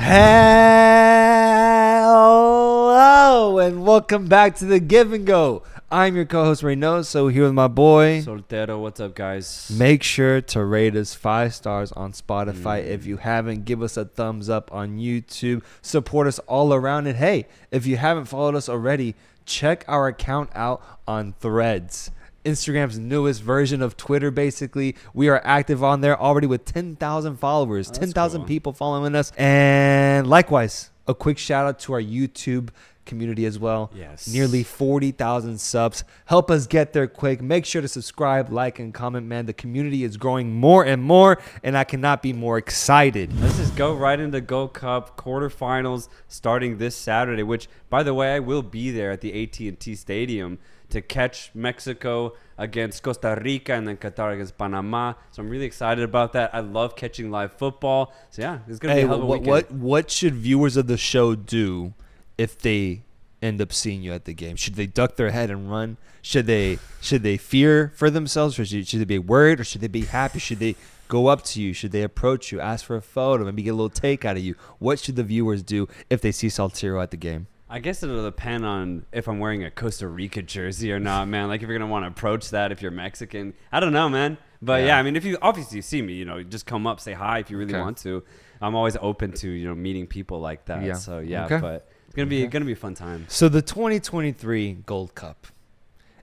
Hello and welcome back to the Give and Go. I'm your co-host Reynoso, here with my boy Soltero. What's up, guys? Make sure to rate us 5 stars on Spotify. If you haven't, give us a thumbs up on YouTube. Support us all around. And hey, if you haven't followed us already, check our account out on Threads, Instagram's newest version of Twitter. Basically, we are active on there already with 10,000 followers, 10,000 cool. people following us. And likewise, a quick shout out to our YouTube community as well. Yes. Nearly 40,000 subs. Help us get there quick. Make sure to subscribe, like, and comment, man. The community is growing more and more, and I cannot be more excited. Let's just go right into Gold Cup quarterfinals starting this Saturday, which, by the way, I will be there at the AT&T Stadium to catch Mexico against Costa Rica and then Qatar against Panama. So I'm really excited about that. I love catching live football. So, yeah, it's going to be a hell of a weekend. What should viewers of the show do if they end up seeing you at the game? Should they duck their head and run? Should they fear for themselves? Or should they be worried? Or should they be happy? Should they go up to you? Should they approach you, ask for a photo, maybe get a little take out of you? What should the viewers do if they see Soltero at the game? I guess it'll depend on if I'm wearing a Costa Rica jersey or not, man. Like, if you're going to want to approach that if you're Mexican. I don't know, man. But, yeah, I mean, if you obviously see me, just come up, say hi if you really want to. I'm always open to, meeting people like that. Yeah. So, yeah, but it's going to be a fun time. So, the 2023 Gold Cup,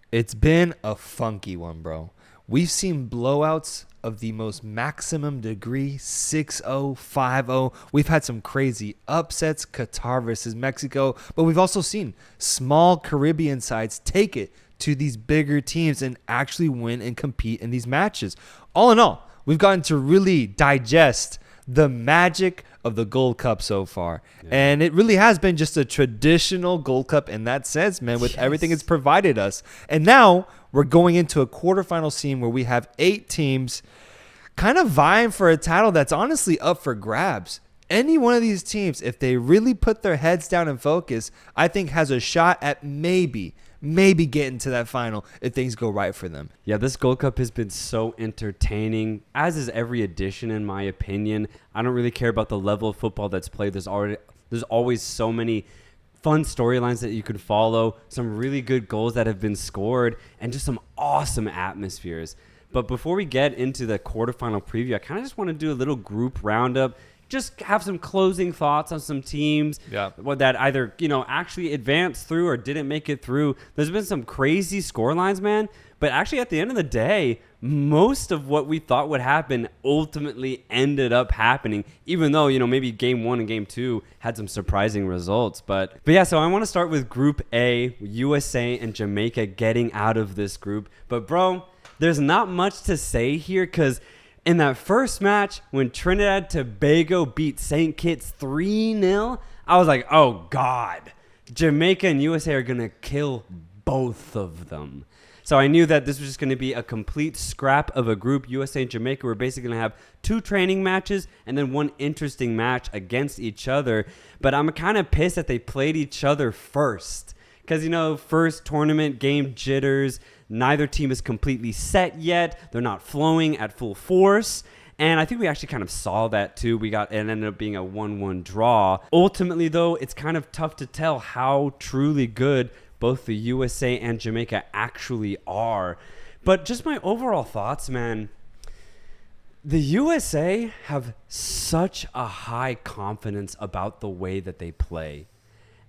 it's been a funky one, bro. We've seen blowouts of the most maximum degree, 6-0, 5-0. We've had some crazy upsets, Qatar versus Mexico, but we've also seen small Caribbean sides take it to these bigger teams and actually win and compete in these matches. All in all, we've gotten to really digest the magic of the Gold Cup so far. Yeah. And it really has been just a traditional Gold Cup in that sense, man, with everything it's provided us. And now we're going into a quarterfinal scene where we have 8 teams kind of vying for a title that's honestly up for grabs. Any one of these teams, if they really put their heads down and focus, I think has a shot at maybe getting to that final if things go right for them. Yeah, this Gold Cup has been so entertaining, as is every edition, in my opinion. I don't really care about the level of football that's played. There's always so many fun storylines that you could follow, some really good goals that have been scored, and just some awesome atmospheres. But before we get into the quarterfinal preview, I kind of just want to do a little group roundup. Just have some closing thoughts on some teams that either, actually advanced through or didn't make it through. There's been some crazy scorelines, man. But actually, at the end of the day, most of what we thought would happen ultimately ended up happening, even though, maybe game 1 and game 2 had some surprising results. But yeah, so I want to start with Group A, USA and Jamaica getting out of this group. But, bro, there's not much to say here because in that first match, when Trinidad Tobago beat St. Kitts 3-0, I was like, oh, God. Jamaica and USA are going to kill both of them. So I knew that this was just going to be a complete scrap of a group. USA and Jamaica were basically going to have 2 training matches and then 1 interesting match against each other. But I'm kind of pissed that they played each other first. Because, first tournament game jitters. Neither team is completely set yet. They're not flowing at full force. And I think we actually kind of saw that too. It ended up being a 1-1 draw. Ultimately, though, it's kind of tough to tell how truly good both the USA and Jamaica actually are. But just my overall thoughts, man. The USA have such a high confidence about the way that they play.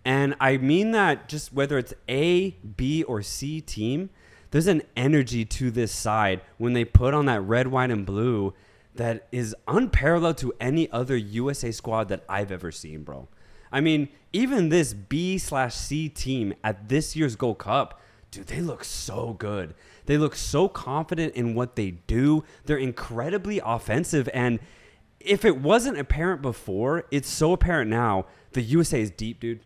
And I mean that just whether it's A, B, or C team, there's an energy to this side when they put on that red, white, and blue that is unparalleled to any other USA squad that I've ever seen, bro. I mean, even this B/C team at this year's Gold Cup, dude, they look so good. They look so confident in what they do. They're incredibly offensive. And if it wasn't apparent before, it's so apparent now. The USA is deep, dude.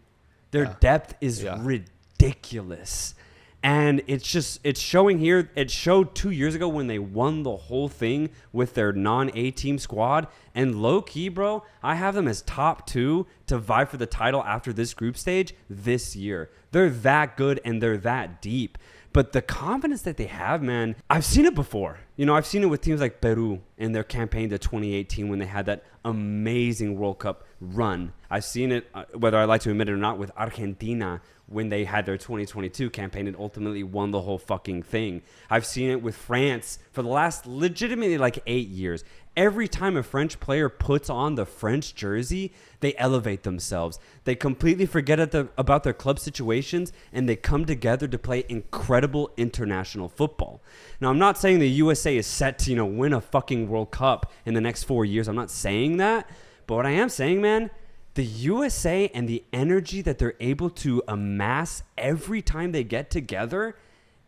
Their depth is ridiculous. And it's showing here. It showed 2 years ago when they won the whole thing with their non-A team squad. And low key, bro, I have them as top 2 to vie for the title after this group stage this year. They're that good and they're that deep. But the confidence that they have, man, I've seen it before. I've seen it with teams like Peru in their campaign to 2018 when they had that amazing World Cup run. I've seen it, whether I like to admit it or not, with Argentina when they had their 2022 campaign and ultimately won the whole fucking thing. I've seen it with France for the last legitimately like 8 years. Every time a French player puts on the French jersey, they elevate themselves. They completely forget about their club situations, and they come together to play incredible international football. Now, I'm not saying the USA is set to, win a fucking World Cup in the next 4 years. I'm not saying that. But what I am saying, man, the USA and the energy that they're able to amass every time they get together,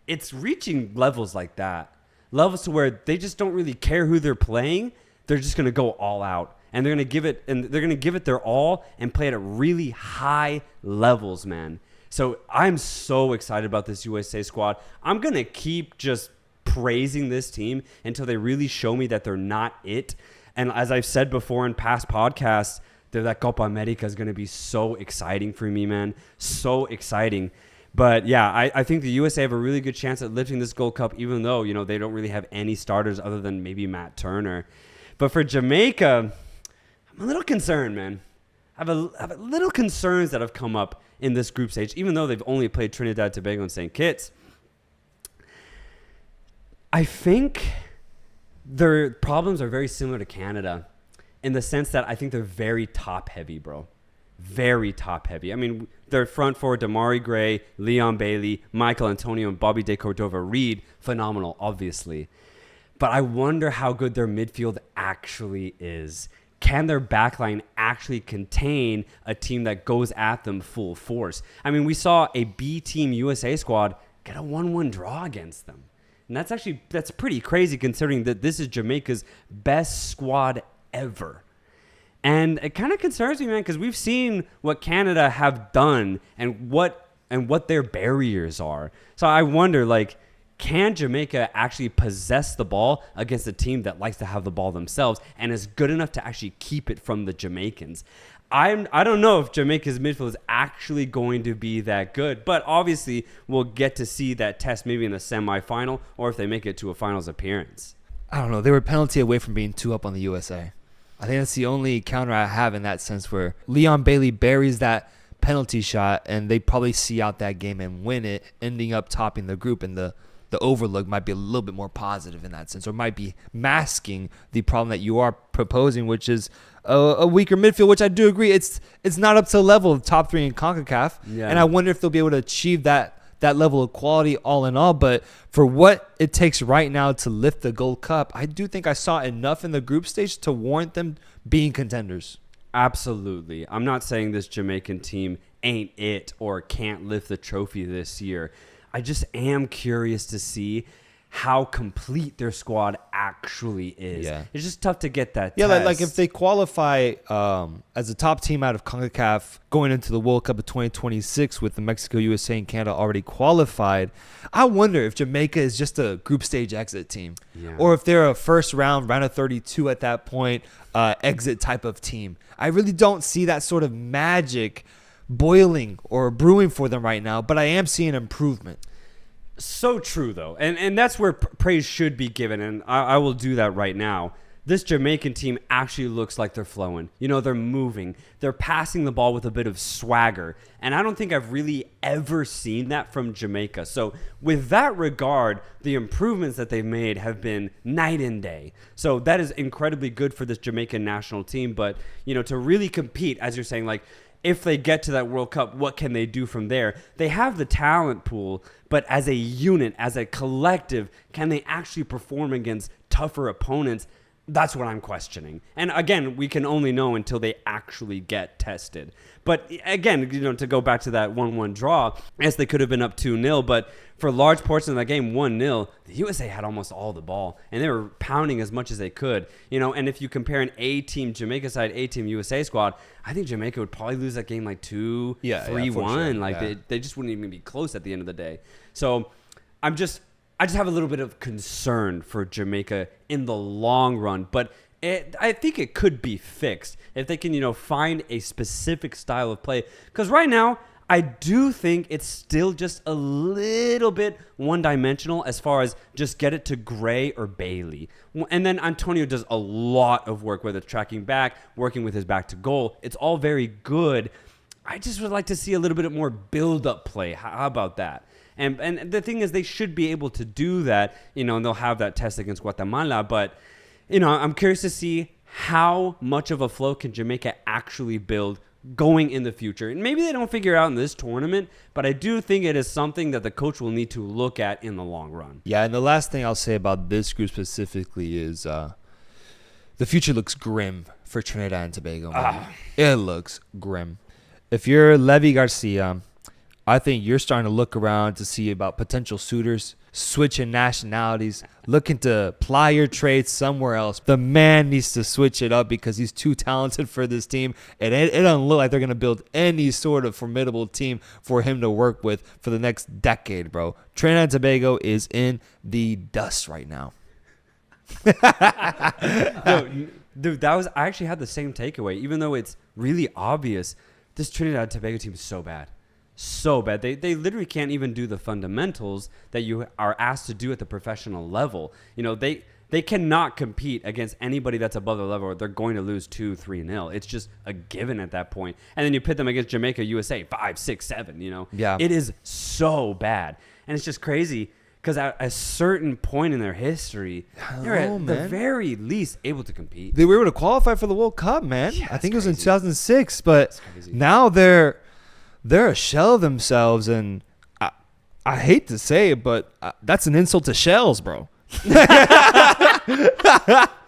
it's reaching levels like that. Levels to where they just don't really care who they're playing. They're just going to go all out. And they're going to give it their all and play it at really high levels, man. So I'm so excited about this USA squad. I'm going to keep just praising this team until they really show me that they're not it. And as I've said before in past podcasts, that Copa America is going to be so exciting for me, man. So exciting. But yeah, I think the USA have a really good chance at lifting this Gold Cup, even though, they don't really have any starters other than maybe Matt Turner. But for Jamaica, I'm a little concerned, man. I have a little concerns that have come up in this group stage, even though they've only played Trinidad Tobago and St. Kitts. I think their problems are very similar to Canada in the sense that I think they're very top-heavy, bro. Very top-heavy. I mean, their front four, Damari Gray, Leon Bailey, Michael Antonio, and Bobby De Cordova-Reid, phenomenal, obviously. But I wonder how good their midfield actually is. Can their backline actually contain a team that goes at them full force? I mean, we saw a B-team USA squad get a 1-1 draw against them. And that's pretty crazy considering that this is Jamaica's best squad ever. And it kind of concerns me, man, because we've seen what Canada have done and what their barriers are. So I wonder, can Jamaica actually possess the ball against a team that likes to have the ball themselves and is good enough to actually keep it from the Jamaicans? I don't know if Jamaica's midfield is actually going to be that good, but obviously we'll get to see that test maybe in the semifinal or if they make it to a finals appearance. I don't know. They were a penalty away from being 2 up on the USA. I think that's the only counter I have in that sense where Leon Bailey buries that penalty shot and they probably see out that game and win it, ending up topping the group, and the overlook might be a little bit more positive in that sense, or might be masking the problem that you are proposing, which is a weaker midfield, which I do agree. It's not up to the level of top 3 in CONCACAF, and I wonder if they'll be able to achieve that level of quality all in all. But for what it takes right now to lift the Gold Cup, I do think I saw enough in the group stage to warrant them being contenders. Absolutely. I'm not saying this Jamaican team ain't it or can't lift the trophy this year. I just am curious to see how complete their squad actually is. Yeah. It's just tough to get that test. Like if they qualify as a top team out of CONCACAF going into the World Cup of 2026 with the Mexico, USA, and Canada already qualified, I wonder if Jamaica is just a group stage exit team. Yeah. Or if they're a first round of 32 at that point, exit type of team. I really don't see that sort of magic boiling or brewing for them right now, but I am seeing improvement. So true, though. And that's where praise should be given, and I will do that right now. This Jamaican team actually looks like they're flowing. They're moving. They're passing the ball with a bit of swagger, and I don't think I've really ever seen that from Jamaica. So with that regard, the improvements that they've made have been night and day. So that is incredibly good for this Jamaican national team, but, to really compete, as you're saying, if they get to that World Cup, what can they do from there? They have the talent pool, but as a unit, as a collective, can they actually perform against tougher opponents? That's what I'm questioning. And again, we can only know until they actually get tested. But again, to go back to that 1-1 draw, yes, they could have been up 2-0, but for large portions of that game, 1-0, the USA had almost all the ball, and they were pounding as much as they could. And if you compare an A-team Jamaica side, A-team USA squad, I think Jamaica would probably lose that game 2-3-1. Sure. They just wouldn't even be close at the end of the day. So I just have a little bit of concern for Jamaica in the long run, but I think it could be fixed if they can, find a specific style of play. Because right now, I do think it's still just a little bit one-dimensional as far as just get it to Gray or Bailey. And then Antonio does a lot of work, whether it's tracking back, working with his back to goal. It's all very good. I just would like to see a little bit more build-up play. How about that? And the thing is, they should be able to do that, and they'll have that test against Guatemala. But, I'm curious to see how much of a flow can Jamaica actually build going in the future. And maybe they don't figure it out in this tournament, but I do think it is something that the coach will need to look at in the long run. Yeah, and the last thing I'll say about this group specifically is the future looks grim for Trinidad and Tobago. It looks grim. If you're Levy Garcia, I think you're starting to look around to see about potential suitors, switching nationalities, looking to ply your trade somewhere else. The man needs to switch it up because he's too talented for this team. And it doesn't look like they're going to build any sort of formidable team for him to work with for the next decade, bro. Trinidad and Tobago is in the dust right now. Dude, I actually had the same takeaway, even though it's really obvious. This Trinidad and Tobago team is so bad. So bad. They literally can't even do the fundamentals that you are asked to do at the professional level. They cannot compete against anybody that's above the level, or they're going to lose 2-3-0. It's just a given at that point. And then you pit them against Jamaica, USA, 5, 6, 7, Yeah. It is so bad. And it's just crazy because at a certain point in their history, they're at the very least able to compete. They were able to qualify for the World Cup, man. Yeah, I think it was crazy. in 2006, but now they're a shell of themselves, and I hate to say it, but that's an insult to shells, bro.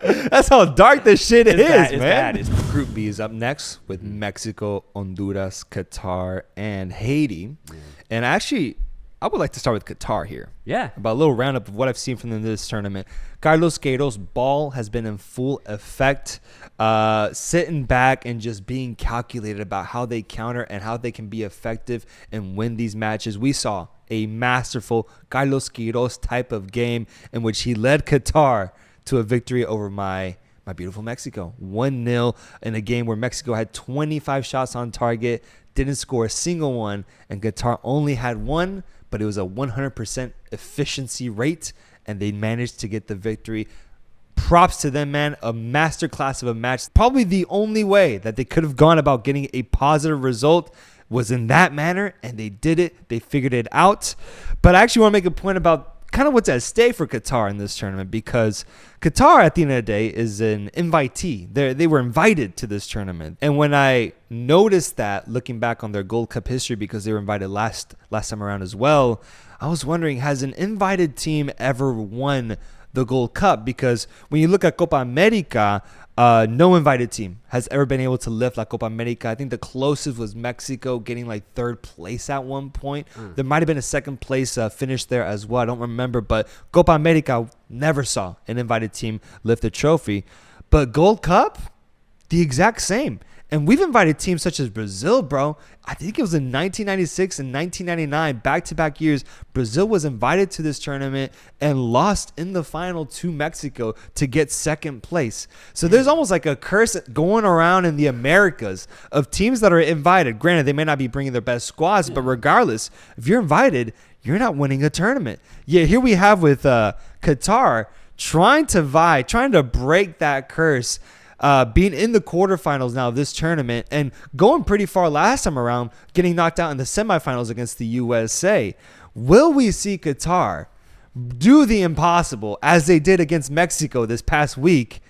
That's how dark this shit is, man. Group B is up next with Mexico, Honduras, Qatar, and Haiti. Yeah. And actually, I would like to start with Qatar here. Yeah. About a little roundup of what I've seen from them this tournament. Carlos Queiroz' ball has been in full effect, sitting back and just being calculated about how they counter and how they can be effective and win these matches. We saw a masterful Carlos Queiroz type of game in which he led Qatar to a victory over my beautiful Mexico. 1-0 in a game where Mexico had 25 shots on target, didn't score a single one, and Qatar only had one, but it was a 100% efficiency rate, and they managed to get the victory. Props to them, man. A masterclass of a match. Probably the only way that they could have gone about getting a positive result was in that manner, and they did it. They figured it out. But I actually want to make a point about kind of what's at stake for Qatar in this tournament, because Qatar, at the end of the day, is an invitee. They were invited to this tournament. And when I noticed that, looking back on their Gold Cup history, because they were invited last time around as well, I was wondering, has an invited team ever won the Gold Cup? Because when you look at Copa America, no invited team has ever been able to lift La Copa America. I think the closest was Mexico getting like third place at one point. There might have been a second place finish there as well. I don't remember, but Copa America never saw an invited team lift a trophy. But Gold Cup, the exact same. And we've invited teams such as Brazil, bro. I think it was in 1996 and 1999, back-to-back years, Brazil was invited to this tournament and lost in the final to Mexico to get second place. So there's almost like a curse going around in the Americas of teams that are invited. Granted, they may not be bringing their best squads, but regardless, if you're invited, you're not winning a tournament. Yeah, here we have with Qatar trying to break that curse, being in the quarterfinals now of this tournament and going pretty far last time around, getting knocked out in the semifinals against the USA. Will we see Qatar do the impossible as they did against Mexico this past week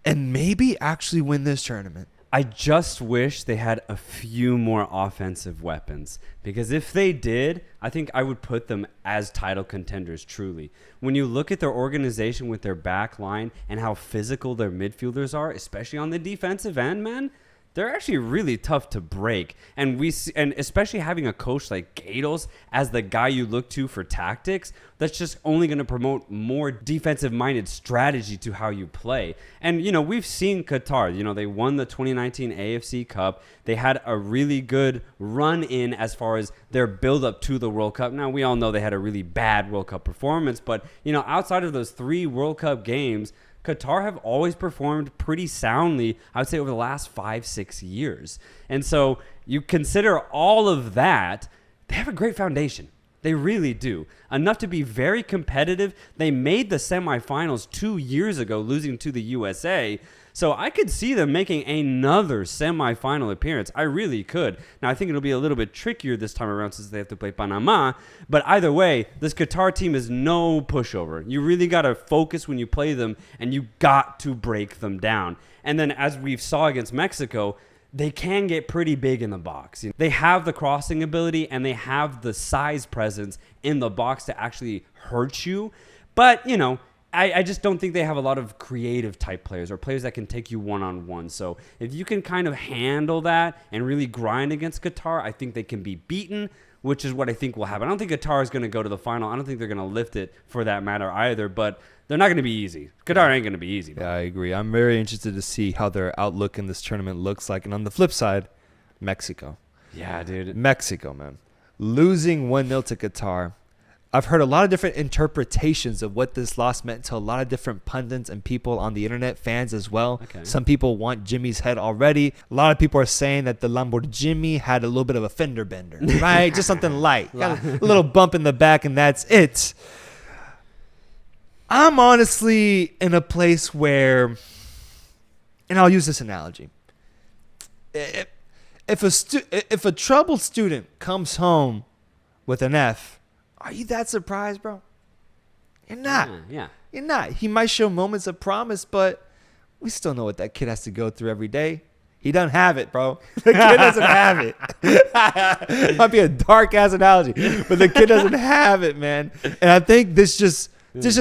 and maybe actually win this tournament? I just wish they had a few more offensive weapons, because if they did, I think I would put them as title contenders, truly. When you look at their organization with their back line and how physical their midfielders are, especially on the defensive end, man, they're actually really tough to break. And especially having a coach like Gatos as the guy you look to for tactics, that's just only going to promote more defensive-minded strategy to how you play. And, we've seen Qatar. They won the 2019 AFC Cup. They had a really good run in as far as their build-up to the World Cup. Now, we all know they had a really bad World Cup performance, but, outside of those 3 World Cup games, Qatar have always performed pretty soundly, I would say, over the last 5-6 years. And so you consider all of that, they have a great foundation. They really do. Enough to be very competitive. They made the semifinals 2 years ago, losing to the USA. So I could see them making another semifinal appearance. I really could. Now, I think it'll be a little bit trickier this time around since they have to play Panama. But either way, this Qatar team is no pushover. You really got to focus when you play them, and you got to break them down. And then as we saw against Mexico, they can get pretty big in the box. They have the crossing ability, and they have the size presence in the box to actually hurt you. But, I just don't think they have a lot of creative type players or players that can take you one-on-one. So if you can kind of handle that and really grind against Qatar, I think they can be beaten, which is what I think will happen. I don't think Qatar is going to go to the final. I don't think they're going to lift it for that matter either, but they're not going to be easy. Qatar ain't going to be easy. Yeah, I agree. I'm very interested to see how their outlook in this tournament looks like. And on the flip side, Mexico. Yeah, dude. Mexico, man. Losing 1-0 to Qatar. I've heard a lot of different interpretations of what this loss meant to a lot of different pundits and people on the internet, fans as well. Okay. Some people want Jimmy's head already. A lot of people are saying that the Lamborghini had a little bit of a fender bender, right? Just something light. Got a little bump in the back, and that's it. I'm honestly in a place where, and I'll use this analogy. If a troubled student comes home with an F, are you that surprised, bro? You're not. Yeah. You're not. He might show moments of promise, but we still know what that kid has to go through every day. He doesn't have it, bro. The kid doesn't have it. It might be a dark-ass analogy, but the kid doesn't have it, man. And I think this just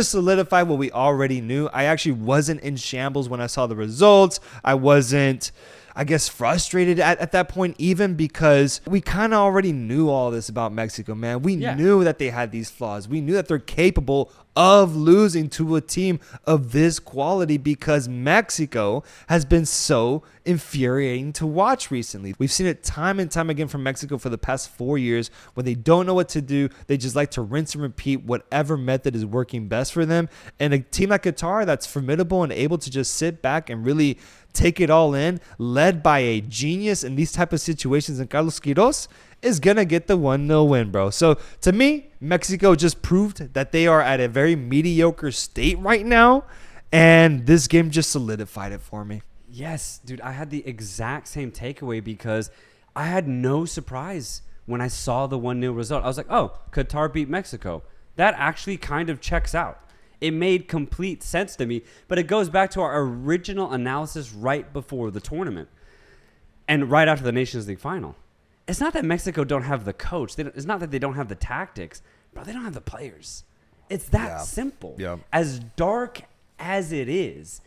solidified what we already knew. I actually wasn't in shambles when I saw the results. I wasn't, I guess, frustrated at that point, even because we kind of already knew all this about Mexico, man. We knew that they had these flaws. We knew that they're capable of losing to a team of this quality because Mexico has been so infuriating to watch recently. We've seen it time and time again from Mexico for the past 4 years. When they don't know what to do, they just like to rinse and repeat whatever method is working best for them. And a team like Qatar that's formidable and able to just sit back and really take it all in, led by a genius in these type of situations, and Carlos Queiroz is going to get the 1-0 win, bro. So to me, Mexico just proved that they are at a very mediocre state right now, and this game just solidified it for me. Yes, dude, I had the exact same takeaway because I had no surprise when I saw the 1-0 result. I was like, oh, Qatar beat Mexico. That actually kind of checks out. It made complete sense to me, but it goes back to our original analysis right before the tournament and right after the Nations League final. It's not that Mexico don't have the coach. It's not that they don't have the tactics, bro. They don't have the players. It's that simple. Yeah. As dark as it is,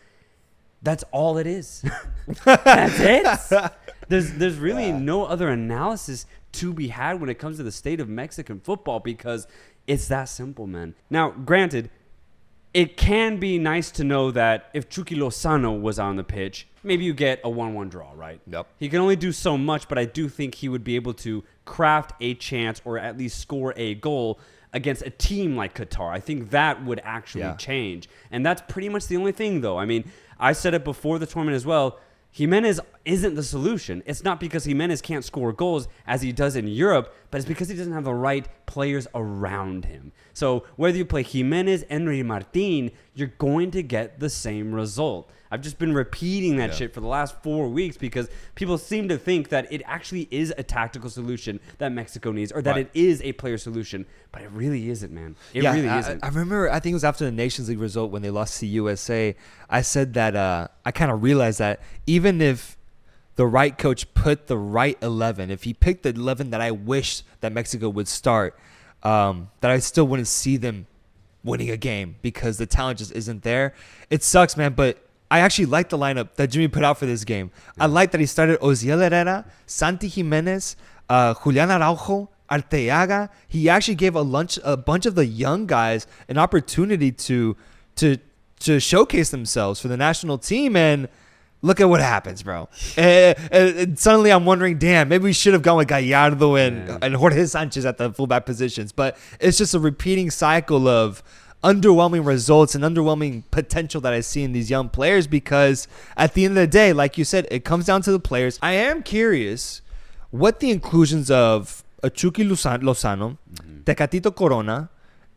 that's all it is. That's it. There's really no other analysis to be had when it comes to the state of Mexican football because it's that simple, man. Now, granted, it can be nice to know that if Chucky Lozano was on the pitch, maybe you get a 1-1 draw, right? Yep. He can only do so much, but I do think he would be able to craft a chance or at least score a goal against a team like Qatar. I think that would actually change. And that's pretty much the only thing, though. I mean, I said it before the tournament as well. Jimenez isn't the solution. It's not because Jimenez can't score goals as he does in Europe, but it's because he doesn't have the right players around him. So whether you play Jimenez, Henry Martin, you're going to get the same result. I've just been repeating that shit for the last 4 weeks because people seem to think that it actually is a tactical solution that Mexico needs or that it is a player solution, but it really isn't, man. It really isn't. I remember, I think it was after the Nations League result when they lost to USA, I said that I kind of realized that even if the right coach put the right 11, if he picked the 11 that I wish that Mexico would start, that I still wouldn't see them winning a game because the talent just isn't there. It sucks, man, but I actually like the lineup that Jimmy put out for this game. I like that he started Oziel Herrera, Santi Jimenez, Julián Araujo, Arteaga. He actually gave a bunch of the young guys an opportunity to showcase themselves for the national team, and look at what happens, bro. And suddenly I'm wondering, damn, maybe we should have gone with Gallardo and Jorge Sanchez at the fullback positions. But it's just a repeating cycle of underwhelming results and underwhelming potential that I see in these young players, because at the end of the day, like you said, it comes down to the players. I am curious what the inclusions of Chucky Lozano, Tecatito Corona,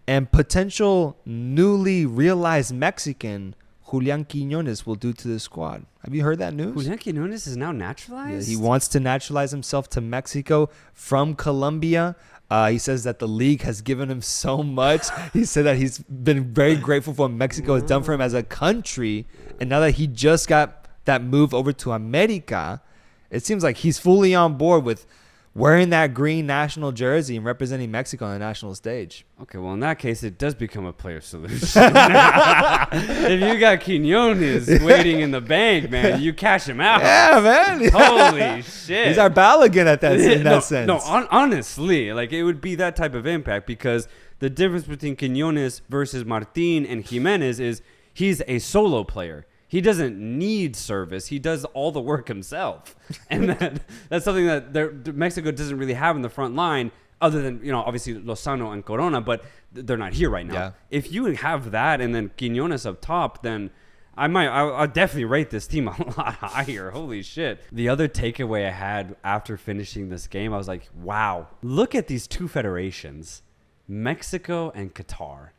and potential newly realized Mexican Julián Quiñones will do to the squad. Have you heard that news? Julián Quiñones is now naturalized? Yeah, he wants to naturalize himself to Mexico from Colombia. He says that the league has given him so much. He said that he's been very grateful for what Mexico has done for him as a country. And now that he just got that move over to America, it seems like he's fully on board with wearing that green national jersey and representing Mexico on the national stage. Okay, well, in that case, it does become a player solution. If you got Quiñones waiting in the bank, man, you cash him out. Yeah, man. Holy shit. He's our Balogun at that, in that sense. No, honestly, like, it would be that type of impact, because the difference between Quiñones versus Martin and Jimenez is he's a solo player. He doesn't need service. He does all the work himself. And that's something that Mexico doesn't really have in the front line, other than, obviously Lozano and Corona, but they're not here right now. Yeah. If you have that and then Quiñones up top, then I'll definitely rate this team a lot higher. Holy shit. The other takeaway I had after finishing this game, I was like, wow, look at these two federations, Mexico and Qatar.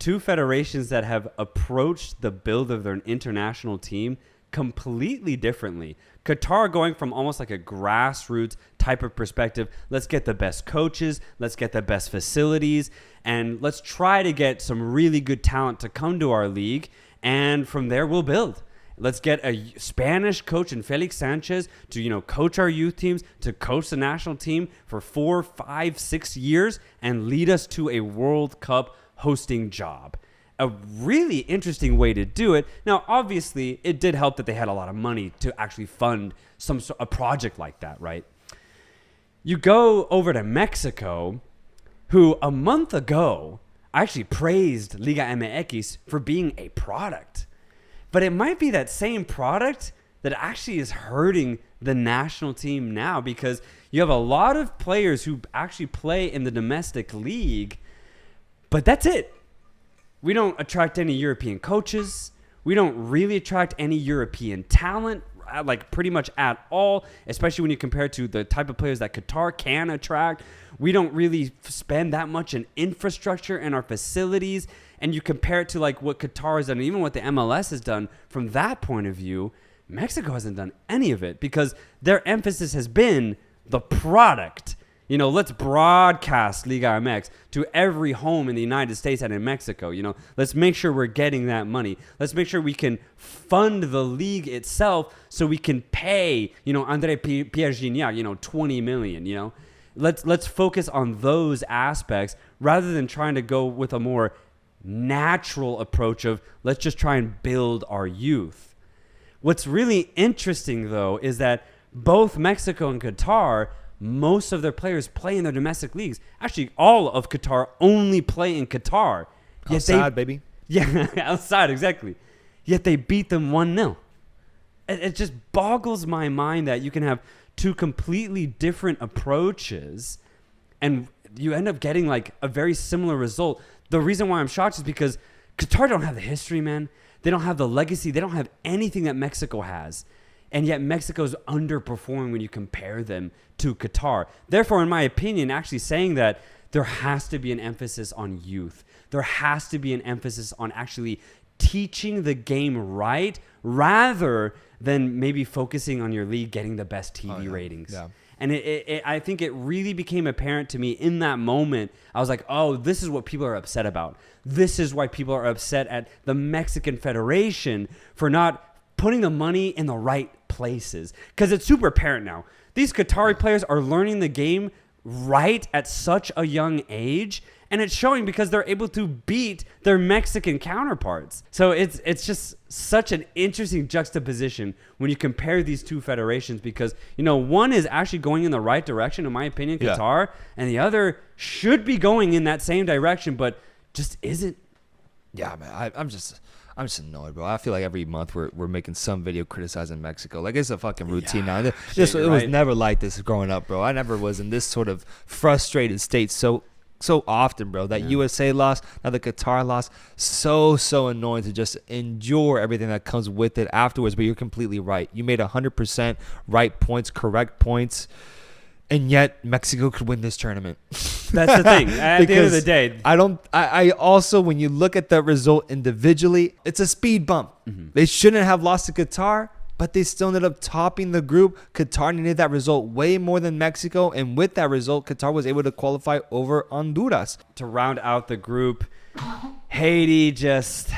Two federations that have approached the build of their international team completely differently. Qatar going from almost like a grassroots type of perspective. Let's get the best coaches. Let's get the best facilities. And let's try to get some really good talent to come to our league. And from there, we'll build. Let's get a Spanish coach in Felix Sanchez to, coach our youth teams, to coach the national team for 4, 5, 6 years and lead us to a World Cup hosting job. A really interesting way to do it. Now, obviously, it did help that they had a lot of money to actually fund a project like that, right? You go over to Mexico, who a month ago actually praised Liga MX for being a product. But it might be that same product that actually is hurting the national team now, because you have a lot of players who actually play in the domestic league, but that's it. We don't attract any European coaches. We don't really attract any European talent, like pretty much at all, especially when you compare it to the type of players that Qatar can attract. We don't really spend that much in infrastructure and our facilities. And you compare it to like what Qatar has done, and even what the MLS has done from that point of view, Mexico hasn't done any of it, because their emphasis has been the product. Let's broadcast Liga MX to every home in the United States and in Mexico. Let's make sure we're getting that money. Let's make sure we can fund the league itself so we can pay, Andre Pierre Gignac, 20 million, Let's focus on those aspects rather than trying to go with a more natural approach of let's just try and build our youth. What's really interesting, though, is that both Mexico and Qatar, most of their players play in their domestic leagues. Actually, all of Qatar only play in Qatar. Outside, baby. Yeah, outside, exactly. Yet they beat them 1-0. It just boggles my mind that you can have two completely different approaches and you end up getting like a very similar result. The reason why I'm shocked is because Qatar don't have the history, man. They don't have the legacy. They don't have anything that Mexico has. And yet Mexico's underperforming when you compare them to Qatar. Therefore, in my opinion, actually saying that there has to be an emphasis on youth. There has to be an emphasis on actually teaching the game right rather than maybe focusing on your league getting the best TV ratings. Yeah. And I think it really became apparent to me in that moment. I was like, oh, this is what people are upset about. This is why people are upset at the Mexican Federation for not putting the money in the right places. Because it's super apparent now. These Qatari players are learning the game right at such a young age. And it's showing because they're able to beat their Mexican counterparts. So it's just such an interesting juxtaposition when you compare these two federations because, one is actually going in the right direction, in my opinion, Qatar, and the other should be going in that same direction, but just isn't. Yeah, man, I'm just annoyed, bro. I feel like every month we're making some video criticizing Mexico. Like, it's a fucking routine now. It was never like this growing up, bro. I never was in this sort of frustrated state. So so often, bro. That USA loss, now the Qatar loss, so annoying to just endure everything that comes with it afterwards. But you're completely right. You made 100% right points, correct points, and yet Mexico could win this tournament. That's the thing. At the end of the day, I also, when you look at the result individually, it's a speed bump. They shouldn't have lost to Qatar, but they still ended up topping the group. Qatar needed that result way more than Mexico. And with that result, Qatar was able to qualify over Honduras. To round out the group, Haiti just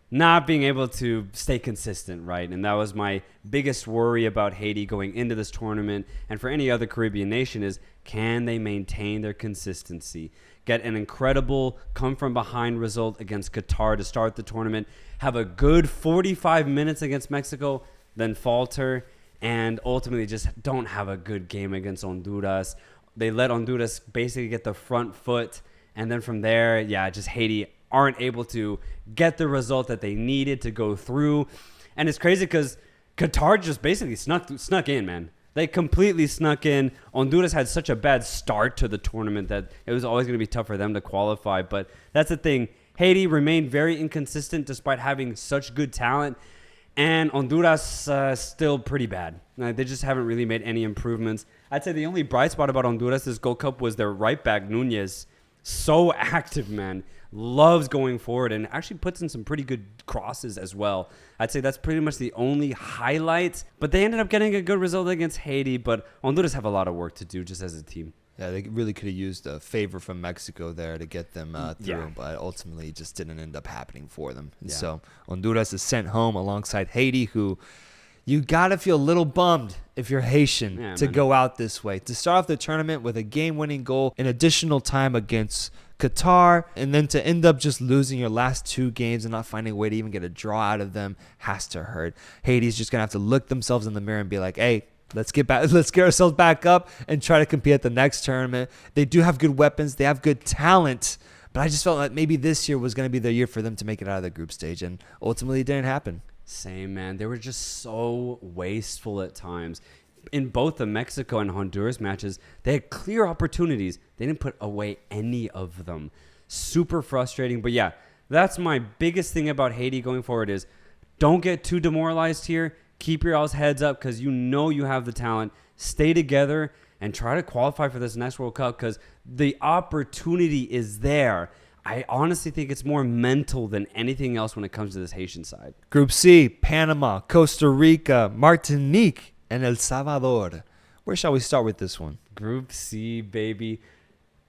not being able to stay consistent, right? And that was my biggest worry about Haiti going into this tournament. And for any other Caribbean nation is, can they maintain their consistency? Get an incredible come-from-behind result against Qatar to start the tournament, have a good 45 minutes against Mexico, then falter, and ultimately just don't have a good game against Honduras. They let Honduras basically get the front foot, and then from there, just Haiti aren't able to get the result that they needed to go through. And it's crazy because Qatar just basically snuck in, man. They completely snuck in. Honduras had such a bad start to the tournament that it was always going to be tough for them to qualify. But that's the thing. Haiti remained very inconsistent despite having such good talent. And Honduras still pretty bad. They just haven't really made any improvements. I'd say the only bright spot about Honduras this Gold Cup was their right back, Nunez. So active, man. Loves going forward and actually puts in some pretty good crosses as well. I'd say that's pretty much the only highlight. But they ended up getting a good result against Haiti. But Honduras have a lot of work to do just as a team. Yeah, they really could have used a favor from Mexico there to get them through, but ultimately it just didn't end up happening for them. And so Honduras is sent home alongside Haiti, who you got to feel a little bummed if you're Haitian to go out this way. To start off the tournament with a game-winning goal in additional time against Qatar, and then to end up just losing your last two games and not finding a way to even get a draw out of them has to hurt. Haiti's just going to have to look themselves in the mirror and be like, hey, let's get ourselves back up and try to compete at the next tournament. They do have good weapons. They have good talent. But I just felt like maybe this year was going to be the year for them to make it out of the group stage. And ultimately it didn't happen. Same, man. They were just so wasteful at times. In both the Mexico and Honduras matches, they had clear opportunities. They didn't put away any of them. Super frustrating. But yeah, that's my biggest thing about Haiti going forward is don't get too demoralized here. Keep your all's heads up because you know you have the talent. Stay together and try to qualify for this next World Cup because the opportunity is there. I honestly think it's more mental than anything else when it comes to this Haitian side. Group C, Panama, Costa Rica, Martinique, and El Salvador. Where shall we start with this one? Group C, baby.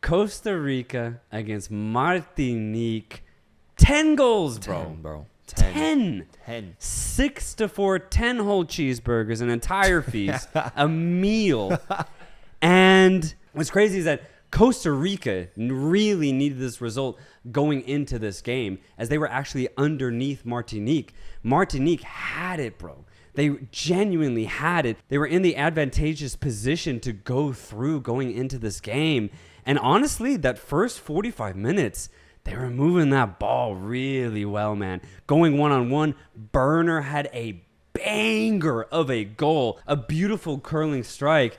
Costa Rica against Martinique. 10 goals, bro. 10, bro. 10. 6-4, 10 whole cheeseburgers, an entire feast, a meal. And what's crazy is that Costa Rica really needed this result going into this game as they were actually underneath Martinique. Martinique had it, bro. They genuinely had it. They were in the advantageous position to go through going into this game. And honestly, that first 45 minutes, they were moving that ball really well, man. Going one-on-one, Burner had a banger of a goal, a beautiful curling strike.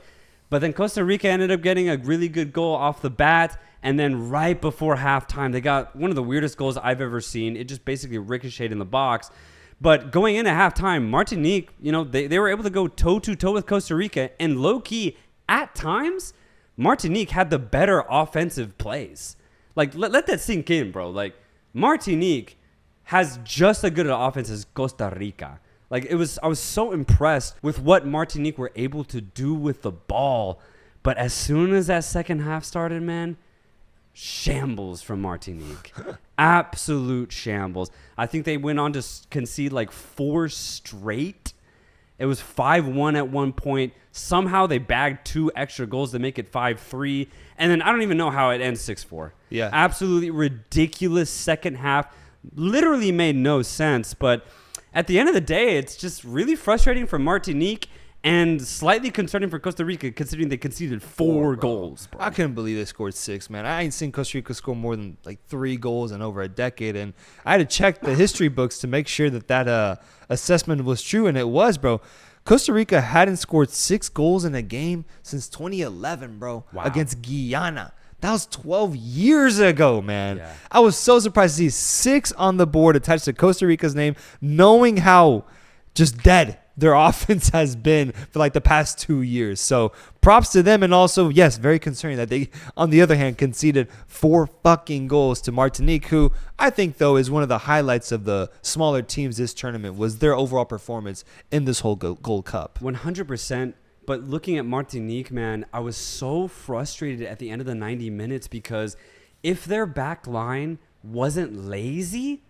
But then Costa Rica ended up getting a really good goal off the bat. And then right before halftime, they got one of the weirdest goals I've ever seen. It just basically ricocheted in the box. But going into halftime, Martinique, they were able to go toe-to-toe with Costa Rica. And low-key, at times, Martinique had the better offensive plays. Like, let that sink in, bro. Like, Martinique has just as good an offense as Costa Rica. Like, I was so impressed with what Martinique were able to do with the ball. But as soon as that second half started, man, shambles from Martinique. Absolute shambles. I think they went on to concede like 4 straight. It was 5-1 at one point. Somehow they bagged 2 extra goals to make it 5-3. And then I don't even know how it ends 6-4. Yeah. Absolutely ridiculous second half. Literally made no sense. But at the end of the day, it's just really frustrating for Martinique and slightly concerning for Costa Rica considering they conceded 4 goals. Bro. I couldn't believe they scored 6, man. I ain't seen Costa Rica score more than like 3 goals in over a decade. And I had to check the history books to make sure that assessment was true. And it was, bro. Costa Rica hadn't scored 6 goals in a game since 2011, bro, wow. against Guyana. That was 12 years ago, man. Yeah. I was so surprised to see 6 on the board attached to Costa Rica's name, knowing how just dead their offense has been for like the past 2 years. So props to them. And also, yes, very concerning that they, on the other hand, conceded 4 fucking goals to Martinique, who I think, though, is one of the highlights of the smaller teams this tournament, was their overall performance in this whole Gold Cup. 100%. But looking at Martinique, man, I was so frustrated at the end of the 90 minutes because if their back line wasn't lazy,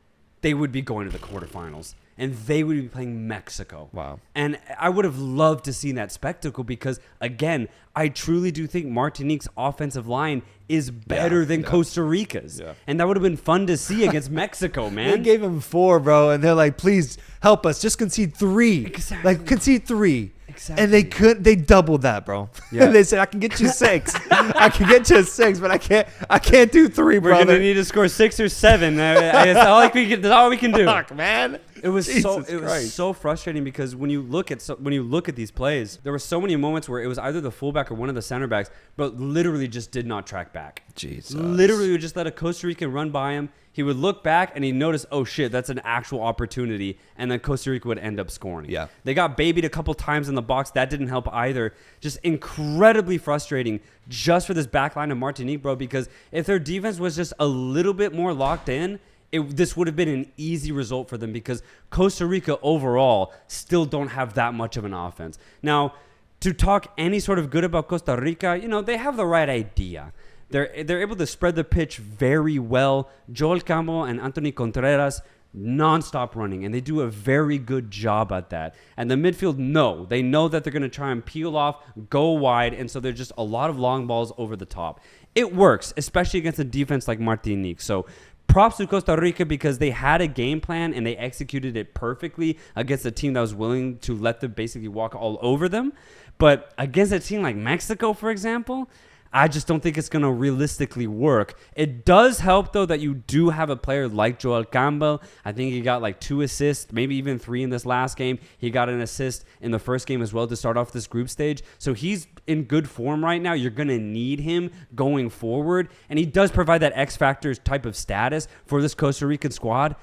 they would be going to the quarterfinals. And they would be playing Mexico. Wow. And I would have loved to see that spectacle because, again, I truly do think Martinique's offensive line is better than Costa Rica's. Yeah. And that would have been fun to see against Mexico, man. They gave them 4, bro, and they're like, please help us. Just concede 3. Exactly. Like, concede 3. Exactly. And they doubled that, bro. Yeah. They said, I can get you 6. I can get you 6, but I can't do 3, bro. We're going to need to score 6 or 7. That's all we can do. Fuck, man. It was Jesus Christ. so frustrating because when you look at these plays, there were so many moments where it was either the fullback or one of the center backs, but literally just did not track back. Jesus. Literally would just let a Costa Rican run by him. He would look back and he'd notice, oh shit, that's an actual opportunity, and then Costa Rica would end up scoring. Yeah. They got babied a couple times in the box. That didn't help either. Just incredibly frustrating just for this back line of Martinique, bro, because if their defense was just a little bit more locked in, this would have been an easy result for them because Costa Rica overall still don't have that much of an offense. Now, to talk any sort of good about Costa Rica, they have the right idea. They're able to spread the pitch very well. Joel Campbell and Anthony Contreras nonstop running, and they do a very good job at that. And the midfield, they know that they're going to try and peel off, go wide, and so there's just a lot of long balls over the top. It works, especially against a defense like Martinique. So props to Costa Rica because they had a game plan and they executed it perfectly against a team that was willing to let them basically walk all over them. But against a team like Mexico, for example, I just don't think it's going to realistically work. It does help, though, that you do have a player like Joel Campbell. I think he got like 2 assists, maybe even 3 in this last game. He got an assist in the first game as well to start off this group stage. So he's in good form right now. You're going to need him going forward. And he does provide that X-Factor type of status for this Costa Rican squad.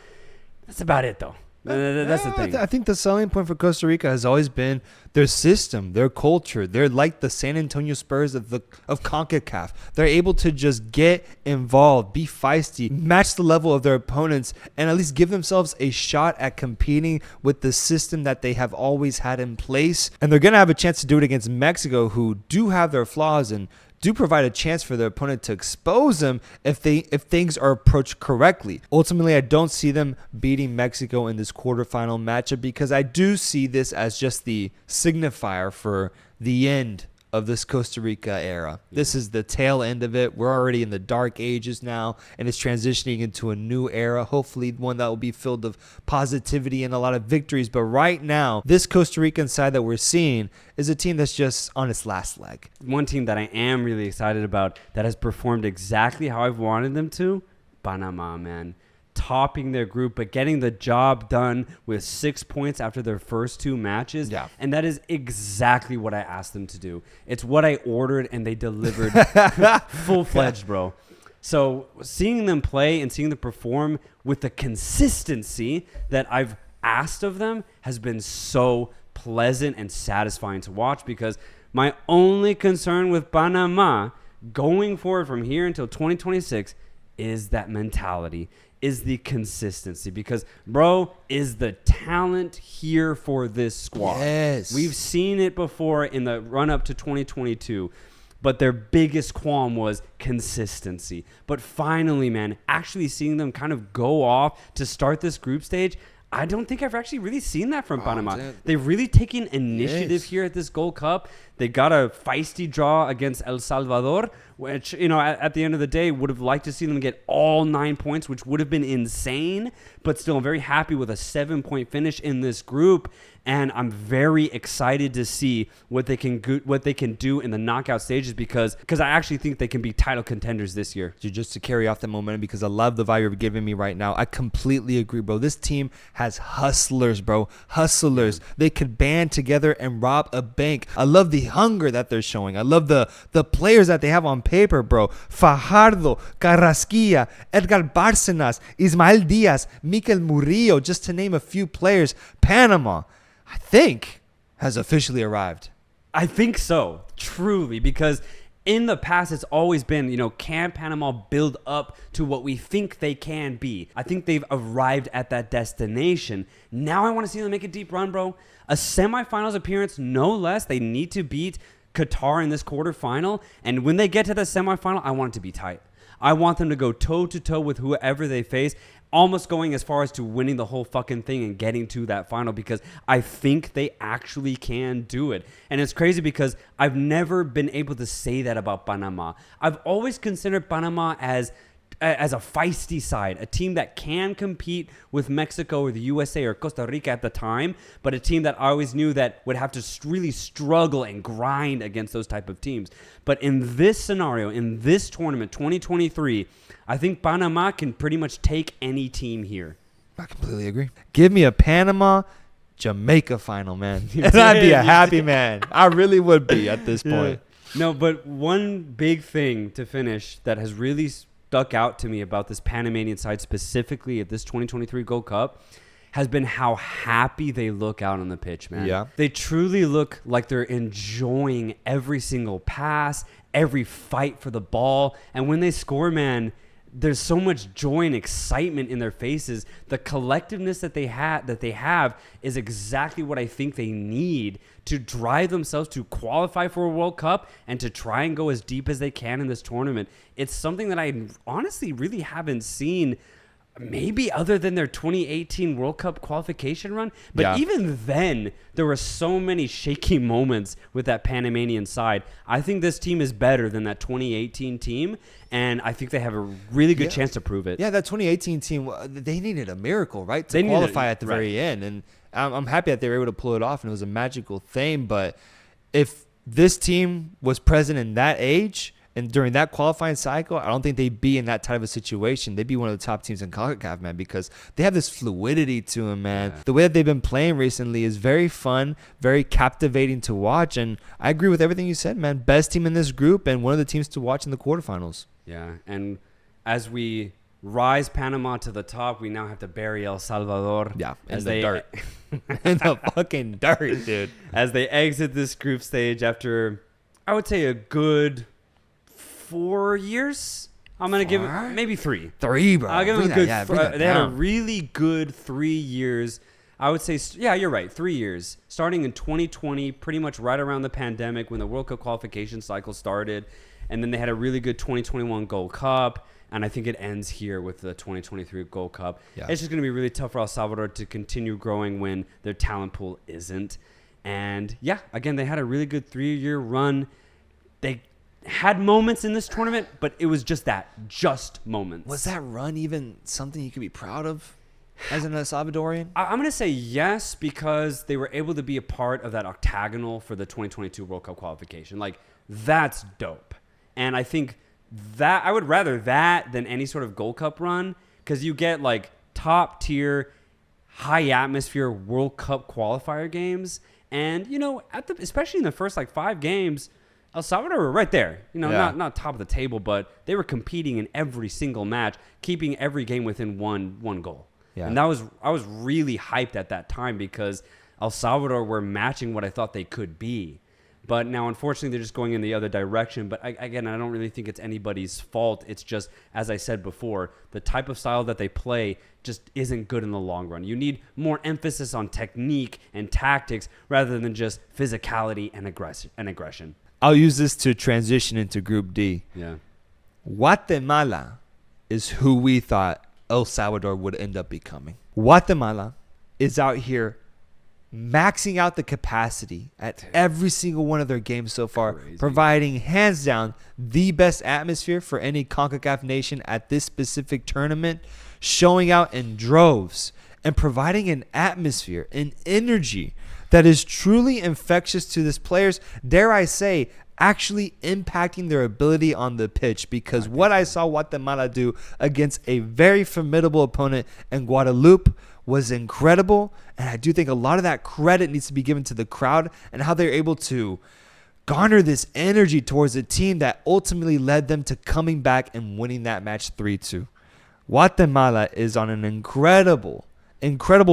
That's about it, though. That's the thing. I think the selling point for Costa Rica has always been their system, their culture. They're like the San Antonio Spurs of CONCACAF. They're able to just get involved, be feisty, match the level of their opponents, and at least give themselves a shot at competing with the system that they have always had in place. And they're going to have a chance to do it against Mexico, who do have their flaws and do provide a chance for their opponent to expose them if things are approached correctly. Ultimately, I don't see them beating Mexico in this quarterfinal matchup because I do see this as just the signifier for the end of this Costa Rica era. This is the tail end of it. We're already in the dark ages now, and it's transitioning into a new era, hopefully one that will be filled with positivity and a lot of victories. But right now, this Costa Rican side that we're seeing is a team that's just on its last leg. One team that I am really excited about that has performed exactly how I've wanted them to, Panama, man. Topping their group, but getting the job done with 6 points after their first 2 matches. Yeah. And that is exactly what I asked them to do. It's what I ordered, and they delivered full-fledged, bro. So seeing them play and seeing them perform with the consistency that I've asked of them has been so pleasant and satisfying to watch because my only concern with Panama going forward from here until 2026 is that mentality, is the consistency because, bro, is the talent here for this squad. Yes. We've seen it before in the run-up to 2022, but their biggest qualm was consistency. But finally, man, actually seeing them kind of go off to start this group stage, I don't think I've actually really seen that from Panama. They've really taken initiative here at this Gold Cup. They got a feisty draw against El Salvador, which, at the end of the day, would have liked to see them get all 9 points, which would have been insane. But still, I'm very happy with a 7-point finish in this group. And I'm very excited to see what they can do in the knockout stages because I actually think they can be title contenders this year. Just to carry off that momentum, because I love the vibe you're giving me right now. I completely agree, bro. This team has hustlers, bro. Hustlers. They could band together and rob a bank. I love the the hunger that they're showing. I love the players that they have on paper, bro. Fajardo, Carrasquilla, Edgar Bárcenas, Ismael Diaz, Mikel Murillo, just to name a few players. Panama, I think, has officially arrived. I think so, truly, because in the past, it's always been, can Panama build up to what we think they can be? I think they've arrived at that destination. Now I want to see them make a deep run, bro. A semifinals appearance, no less. They need to beat Qatar in this quarterfinal. And when they get to the semifinal, I want it to be tight. I want them to go toe-to-toe with whoever they face, almost going as far as to winning the whole fucking thing and getting to that final, because I think they actually can do it. And it's crazy because I've never been able to say that about Panama. I've always considered Panama as a feisty side, a team that can compete with Mexico or the USA or Costa Rica at the time, but a team that I always knew that would have to really struggle and grind against those type of teams. But in this scenario, in this tournament, 2023, I think Panama can pretty much take any team here. I completely agree. Give me a Panama Jamaica final, man. And I'd be a happy man. I really would be at this point. No, but one big thing to finish that has really stuck out to me about this Panamanian side, specifically at this 2023 Gold Cup, has been how happy they look out on the pitch, man. Yeah. They truly look like they're enjoying every single pass, every fight for the ball. And when they score, man, there's so much joy and excitement in their faces. The collectiveness that they have is exactly what I think they need to drive themselves to qualify for a World Cup and to try and go as deep as they can in this tournament. It's something that I honestly really haven't seen, maybe other than their 2018 World Cup qualification run. But even then, there were so many shaky moments with that Panamanian side. I think this team is better than that 2018 team, and I think they have a really good chance to prove it. Yeah, that 2018 team, they needed a miracle, right, to qualify at the very end. And I'm happy that they were able to pull it off, and it was a magical thing. But if this team was present in that age and during that qualifying cycle, I don't think they'd be in that type of situation. They'd be one of the top teams in CONCACAF, man, because they have this fluidity to them, man. Yeah. The way that they've been playing recently is very fun, very captivating to watch. And I agree with everything you said, man. Best team in this group and one of the teams to watch in the quarterfinals. Yeah, and as we rise Panama to the top, we now have to bury El Salvador. Yeah, in the dirt. In the fucking dirt, dude. As they exit this group stage after, I would say, a good 4 years. I'm going to give it maybe 3. 3, bro. I'll give them a good they had a really good 3 years. I would say, yeah, you're right, 3 years. Starting in 2020, pretty much right around the pandemic when the World Cup qualification cycle started. And then they had a really good 2021 Gold Cup. And I think it ends here with the 2023 Gold Cup. Yeah. It's just going to be really tough for El Salvador to continue growing when their talent pool isn't. And, yeah, again, they had a really good 3-year run. They had moments in this tournament, but it was just moments. Was that run even something you could be proud of as an El Salvadorian? I'm going to say yes, because they were able to be a part of that octagonal for the 2022 World Cup qualification. Like, that's dope. And I think that I would rather that than any sort of Gold Cup run, because you get like top tier, high atmosphere World Cup qualifier games, and especially in the first like 5 games, El Salvador were right there. Not top of the table, but they were competing in every single match, keeping every game within one goal. Yeah. And I was really hyped at that time because El Salvador were matching what I thought they could be. But now, unfortunately, they're just going in the other direction. But again, I don't really think it's anybody's fault. It's just, as I said before, the type of style that they play just isn't good in the long run. You need more emphasis on technique and tactics rather than just physicality and aggression. I'll use this to transition into Group D. Yeah. Guatemala is who we thought El Salvador would end up becoming. Guatemala is out here maxing out the capacity at every single one of their games so far, providing hands down the best atmosphere for any CONCACAF nation at this specific tournament, showing out in droves and providing an atmosphere, an energy that is truly infectious to these players, dare I say, actually impacting their ability on the pitch, because what I saw Guatemala do against a very formidable opponent in Guadeloupe was incredible. And I do think a lot of that credit needs to be given to the crowd and how they're able to garner this energy towards a team that ultimately led them to coming back and winning that match 3-2. Guatemala is on an incredible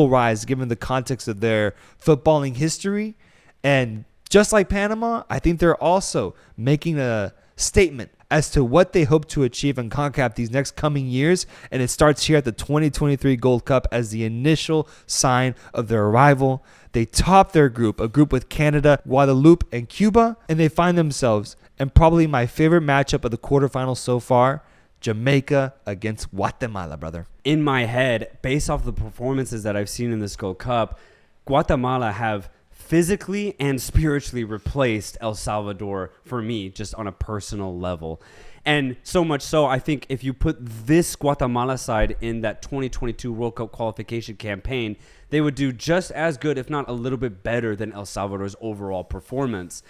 rise given the context of their footballing history. And just like Panama, I think they're also making a statement as to what they hope to achieve in CONCACAF these next coming years. And it starts here at the 2023 Gold Cup as the initial sign of their arrival. They top their group, a group with Canada, Guadeloupe, and Cuba. And they find themselves in probably my favorite matchup of the quarterfinals so far, Jamaica against Guatemala, brother. In my head, based off the performances that I've seen in this Gold Cup, Guatemala have physically and spiritually replaced El Salvador for me, just on a personal level. And so much so, I think if you put this Guatemala side in that 2022 World Cup qualification campaign, they would do just as good, if not a little bit better, than El Salvador's overall performance.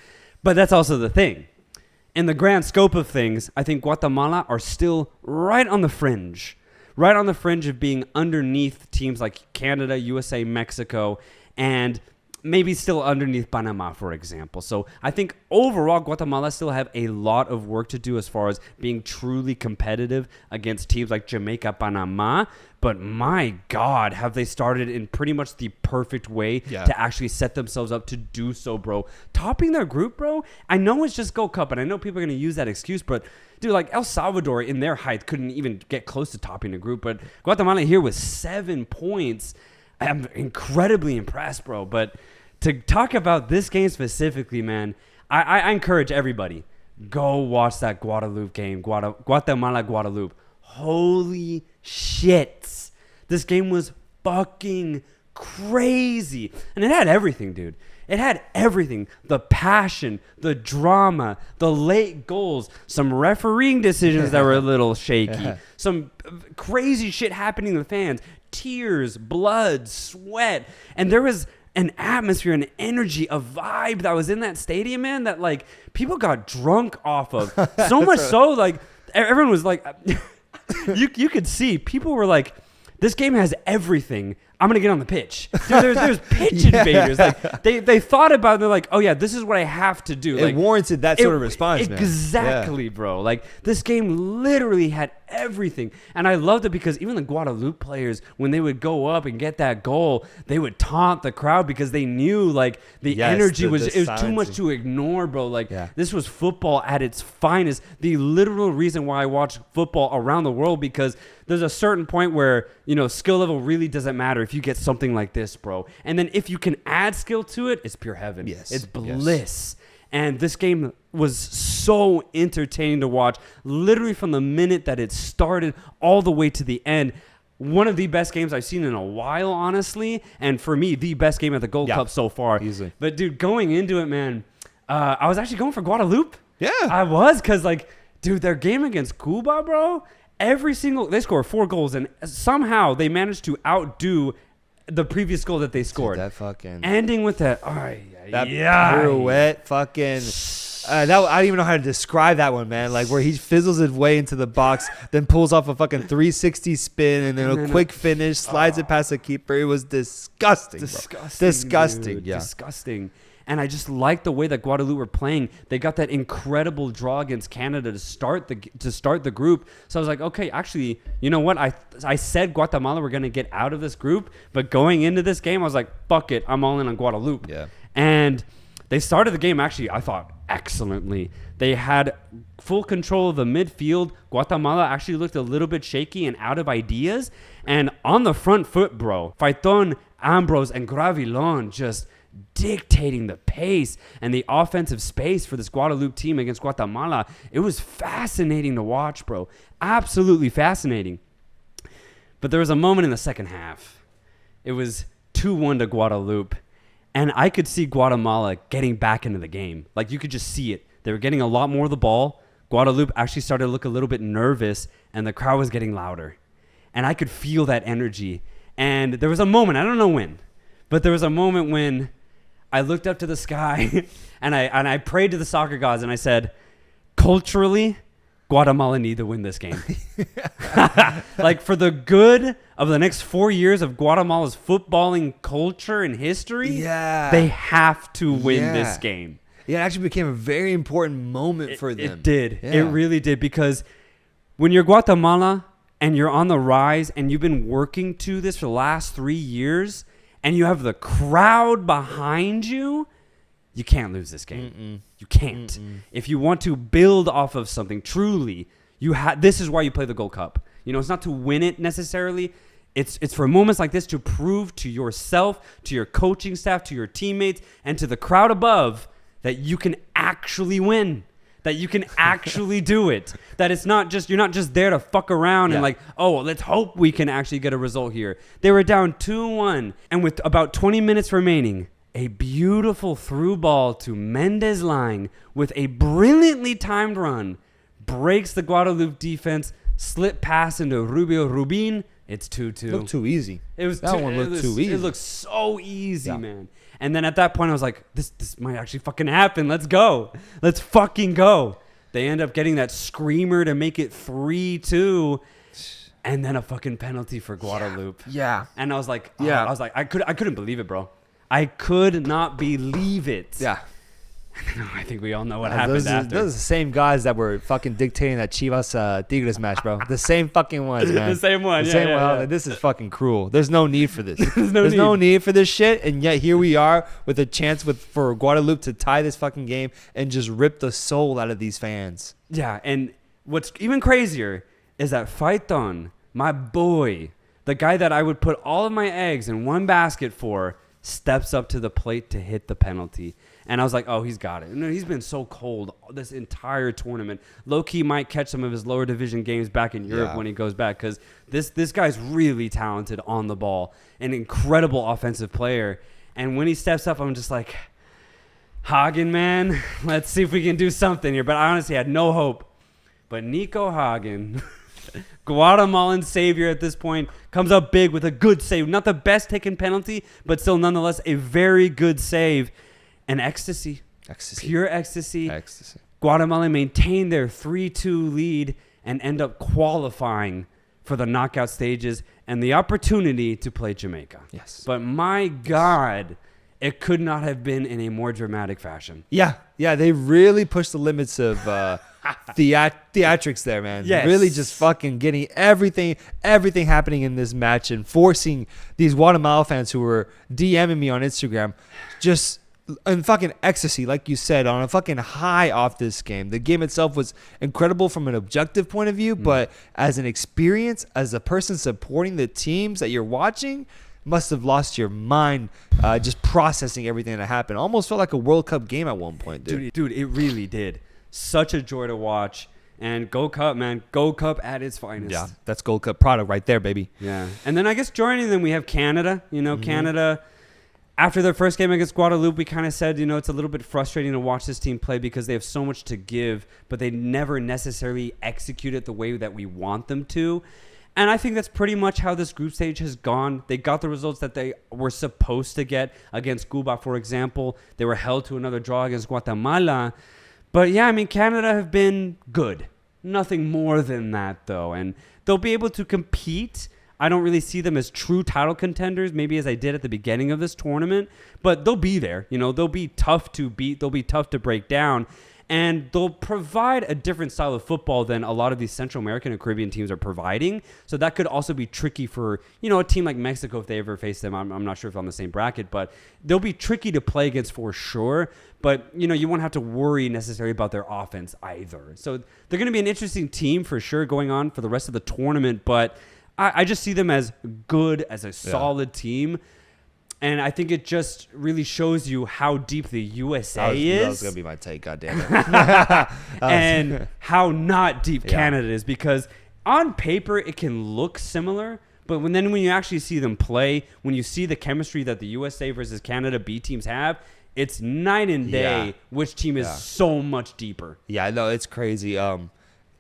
But that's also the thing. In the grand scope of things, I think Guatemala are still right on the fringe of being underneath teams like Canada, USA, Mexico, and maybe still underneath Panama, for example. So I think overall, Guatemala still have a lot of work to do as far as being truly competitive against teams like Jamaica, Panama. But my God, have they started in pretty much the perfect way to actually set themselves up to do so, bro. Topping their group, bro. I know it's just Gold Cup, and I know people are going to use that excuse, but dude, like El Salvador in their height couldn't even get close to topping the group. But Guatemala here with 7 points. I'm incredibly impressed, bro. But to talk about this game specifically, man, I encourage everybody, go watch that Guadeloupe game, Guatemala, Guadeloupe. Holy shit. This game was fucking crazy. And it had everything, dude. It had everything. The passion, the drama, the late goals, some refereeing decisions that were a little shaky, some crazy shit happening to the fans, tears, blood, sweat. And there was an atmosphere, an energy, a vibe that was in that stadium, man, that like people got drunk off of. So much so, like everyone was like, you could see people were like, this game has everything. I'm going to get on the pitch. Dude, there's pitch invaders. Like they thought about it. They're like, oh, yeah, this is what I have to do. It warranted that sort of response, man. Exactly, bro. Like, this game literally had everything. And I loved it because even the Guadeloupe players, when they would go up and get that goal, they would taunt the crowd because they knew, like, the energy was too much to ignore, bro. Like, this was football at its finest. The literal reason why I watch football around the world, because there's a certain point where, you know, skill level really doesn't matter if you get something like this, bro. And then if you can add skill to it, it's pure heaven. Yes. It's bliss. And this game was so entertaining to watch, literally from the minute that it started all the way to the end. One of the best games I've seen in a while, honestly. And for me, the best game at the Gold Cup so far. Easily. But, dude, going into it, man, I was actually going for Guadeloupe. Yeah. I was, because, like, dude, their game against Cuba, bro, they scored 4 goals, and somehow they managed to outdo the previous goal that they scored. Dude, that fucking ending with that pirouette fucking I don't even know how to describe that one, man. Like where he fizzles his way into the box, then pulls off a fucking 360 spin, and then a quick finish, slides it past the keeper. It was disgusting. Disgusting. Dude, disgusting. And I just like the way that Guadeloupe were playing. They got that incredible draw against Canada to start the group. So I was like, okay, actually, you know what? I said Guatemala were going to get out of this group, but going into this game, I was like, fuck it, I'm all in on Guadeloupe. Yeah. And they started the game, actually, I thought, excellently. They had full control of the midfield. Guatemala actually looked a little bit shaky and out of ideas. And on the front foot, bro, Faiton, Ambrose, and Gravilon just dictating the pace and the offensive space for this Guadeloupe team against Guatemala. It was fascinating to watch, bro. Absolutely fascinating. But there was a moment in the second half. It was 2-1 to Guadeloupe, and I could see Guatemala getting back into the game. Like, you could just see it. They were getting a lot more of the ball. Guadeloupe actually started to look a little bit nervous, and the crowd was getting louder. And I could feel that energy. And there was a moment, I don't know when, but there was a moment when I looked up to the sky and I prayed to the soccer gods, and I said, culturally, Guatemala need to win this game. Like, for the good of the next 4 years of Guatemala's footballing culture and history, they have to win this game. Yeah, it actually became a very important moment for them. It did. Yeah. It really did, because when you're Guatemala and you're on the rise and you've been working to this for the last 3 years and you have the crowd behind you, you can't lose this game. You can't. If you want to build off of something truly, this is why you play the Gold Cup. You know, it's not to win it necessarily. It's for moments like this to prove to yourself, to your coaching staff, to your teammates, and to the crowd above that you can actually win, that you can actually do it, that it's not just, you're not just there to fuck around and like, oh, let's hope we can actually get a result here. They were down 2-1, and with about 20 minutes remaining, a beautiful through ball to Mendez Line with a brilliantly timed run breaks the Guadeloupe defense, slip pass into Rubio Rubin. It's 2-2. It looked too easy. It was that one looked too easy. It looked so easy, man. And then at that point, I was like, this might actually fucking happen. Let's go. Let's fucking go. They end up getting that screamer to make it 3-2, and then a fucking penalty for Guadeloupe. Yeah. And I was like, I couldn't believe it, bro. I could not believe it. Yeah. I think we all know what happened after. Those are the same guys that were fucking dictating that Chivas Tigres match, bro. The same fucking ones, man. The same one. Like, this is fucking cruel. There's no need for this. There's no need for this shit, and yet here we are with a chance for Guadeloupe to tie this fucking game and just rip the soul out of these fans. Yeah, and what's even crazier is that Phaeton, my boy, the guy that I would put all of my eggs in one basket for, steps up to the plate to hit the penalty. And I was like, oh, he's got it. And he's been so cold this entire tournament. Low-key might catch some of his lower division games back in Europe when he goes back, because this guy's really talented on the ball, an incredible offensive player. And when he steps up, I'm just like, Hagen, man, let's see if we can do something here. But I honestly had no hope. But Nico Hagen, Guatemalan savior at this point, comes up big with a good save. Not the best taken penalty, but still nonetheless a very good save. And ecstasy. Pure ecstasy. Guatemala maintain their 3-2 lead and end up qualifying for the knockout stages and the opportunity to play Jamaica. Yes. But my God, it could not have been in a more dramatic fashion. Yeah, they really pushed the limits of theatrics there, man. Yes. Really just fucking getting everything happening in this match and forcing these Guatemala fans who were DMing me on Instagram just in fucking ecstasy, like you said, on a fucking high off this game. The game itself was incredible from an objective point of view, but as an experience, as a person supporting the teams that you're watching, must have lost your mind just processing everything that happened. Almost felt like a World Cup game at one point, dude. Dude, it really did. Such a joy to watch. And Gold Cup, man. Gold Cup at its finest. Yeah, that's Gold Cup product right there, baby. Yeah. And then I guess joining them, we have Canada. You know, Canada, after their first game against Guadeloupe, we kind of said, you know, it's a little bit frustrating to watch this team play because they have so much to give, but they never necessarily execute it the way that we want them to. And I think that's pretty much how this group stage has gone. They got the results that they were supposed to get against Cuba, for example. They were held to another draw against Guatemala. But yeah, I mean, Canada have been good. Nothing more than that, though. And they'll be able to compete. I don't really see them as true title contenders, maybe as I did at the beginning of this tournament. But they'll be there. You know, they'll be tough to beat. They'll be tough to break down. And they'll provide a different style of football than a lot of these Central American and Caribbean teams are providing. So that could also be tricky for, you know, a team like Mexico if they ever face them. I'm not sure if I'm on the same bracket, but they'll be tricky to play against for sure. But, you know, you won't have to worry necessarily about their offense either. So they're going to be an interesting team for sure going on for the rest of the tournament. But I just see them as good, as a solid team. And I think it just really shows you how deep the USA is. That was going to be my take, goddammit. And how not deep Canada is. Because on paper, it can look similar. But when you actually see them play, when you see the chemistry that the USA versus Canada B teams have, it's night and day which team is so much deeper. Yeah, no, it's crazy.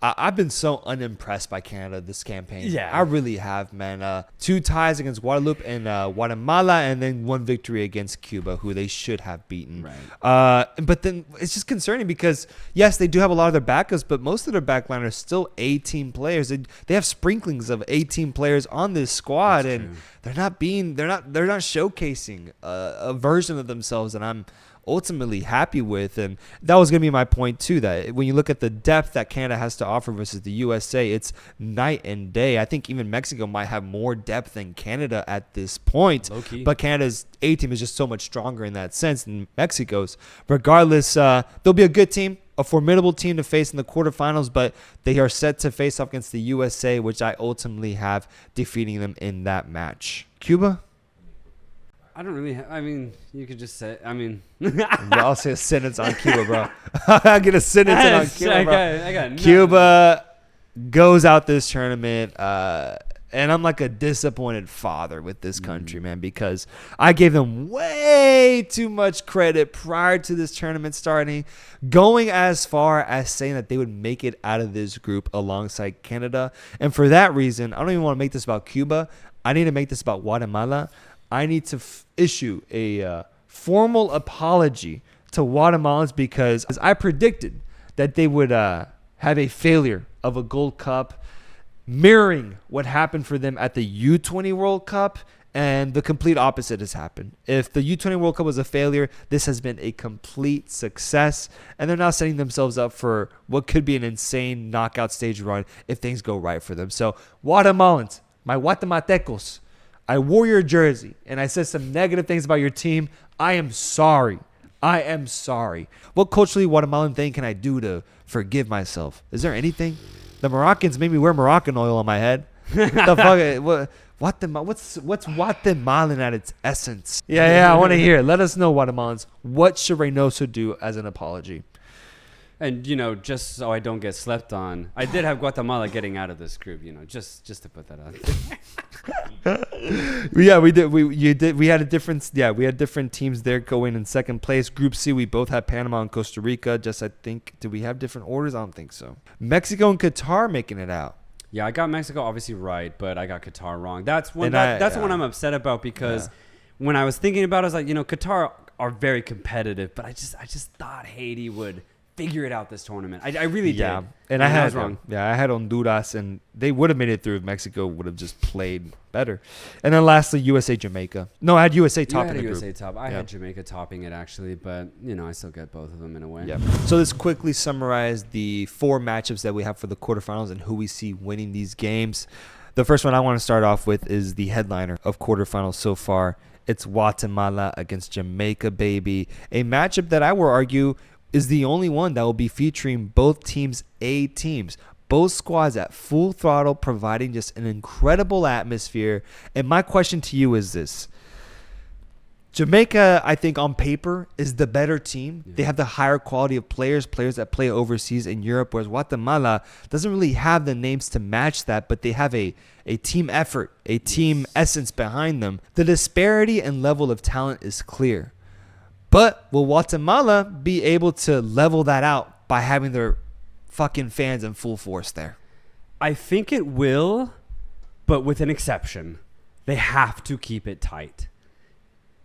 I've been so unimpressed by Canada this campaign. Yeah. I really have, man. 2 ties against Guadeloupe and Guatemala, and then 1 victory against Cuba, who they should have beaten. Right. But then it's just concerning because, yes, they do have a lot of their backups, but most of their backline are still A-team players. They have sprinklings of A-team players on this squad, and they're not showcasing a version of themselves that I'm ultimately happy with. And that was going to be my point too, that when you look at the depth that Canada has to offer versus the USA, it's night and day. I think even Mexico might have more depth than Canada at this point. Low-key. But Canada's A team is just so much stronger in that sense than Mexico's. Regardless, they'll be a good team, a formidable team to face in the quarterfinals, but they are set to face off against the USA, which I ultimately have defeating them in that match. Cuba? I don't really I mean, you could just say, I mean. I'll say a sentence on Cuba, bro. I'll get a sentence in on Cuba, bro. I got Cuba goes out this tournament, and I'm like a disappointed father with this country, man, because I gave them way too much credit prior to this tournament starting, going as far as saying that they would make it out of this group alongside Canada. And for that reason, I don't even want to make this about Cuba. I need to make this about Guatemala. I need to issue a formal apology to Guatemalans because I predicted that they would have a failure of a Gold Cup, mirroring what happened for them at the U20 World Cup, and the complete opposite has happened. If the U20 World Cup was a failure, this has been a complete success, and they're now setting themselves up for what could be an insane knockout stage run if things go right for them. So, Guatemalans, my Guatemaltecos, I wore your jersey, and I said some negative things about your team. I am sorry. I am sorry. What culturally Guatemalan thing can I do to forgive myself? Is there anything? The Moroccans made me wear Moroccan oil on my head. The fuck? What's Guatemalan at its essence? Yeah, I want to hear it. Let us know, Guatemalans. What should Reynoso do as an apology? And, just so I don't get slept on, I did have Guatemala getting out of this group, just to put that out there. Yeah, we did. We had different teams there going in second place. Group C, we both had Panama and Costa Rica. I think, do we have different orders? I don't think so. Mexico and Qatar making it out. Yeah, I got Mexico obviously right, but I got Qatar wrong. That's one I'm upset about because when I was thinking about it, I was like, Qatar are very competitive, but I just thought Haiti would figure it out this tournament. I really did. And I was wrong. Yeah, I had Honduras, and they would have made it through if Mexico would have just played better. And then lastly, USA, Jamaica. No, I had USA topping the group. USA top. I had Jamaica topping it actually, but I still get both of them in a way. Yeah. So let's quickly summarize the 4 matchups that we have for the quarterfinals and who we see winning these games. The first one I want to start off with is the headliner of quarterfinals so far. It's Guatemala against Jamaica, baby. A matchup that I will argue is the only one that will be featuring both teams' A teams. Both squads at full throttle, providing just an incredible atmosphere. And my question to you is this. Jamaica, I think on paper, is the better team. Yeah. They have the higher quality of players that play overseas in Europe, whereas Guatemala doesn't really have the names to match that, but they have a team effort, a team essence behind them. The disparity and level of talent is clear. But will Guatemala be able to level that out by having their fucking fans in full force there? I think it will, but with an exception. They have to keep it tight.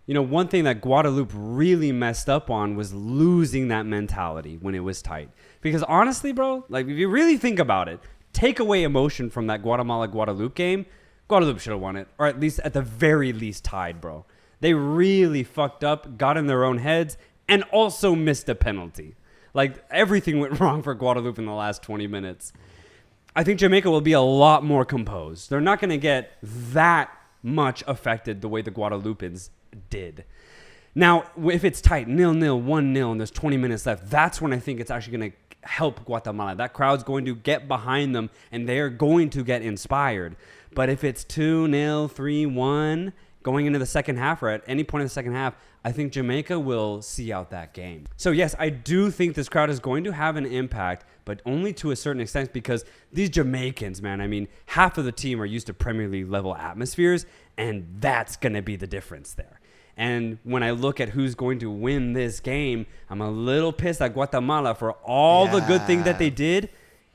One thing that Guadeloupe really messed up on was losing that mentality when it was tight. Because honestly, bro, if you really think about it, take away emotion from that Guatemala-Guadeloupe game, Guadeloupe should have won it, or at the very least tied, bro. They really fucked up, got in their own heads, and also missed a penalty. Everything went wrong for Guadeloupe in the last 20 minutes. I think Jamaica will be a lot more composed. They're not going to get that much affected the way the Guadeloupans did. Now, if it's tight, 0-0, 1-0, and there's 20 minutes left, that's when I think it's actually going to help Guatemala. That crowd's going to get behind them, and they're going to get inspired. But if it's 2-0, 3-1... going into the second half or at any point in the second half, I think Jamaica will see out that game. So yes, I do think this crowd is going to have an impact, but only to a certain extent because these Jamaicans, man, half of the team are used to Premier League level atmospheres, and that's going to be the difference there. And when I look at who's going to win this game, I'm a little pissed at Guatemala for all the good things that they did.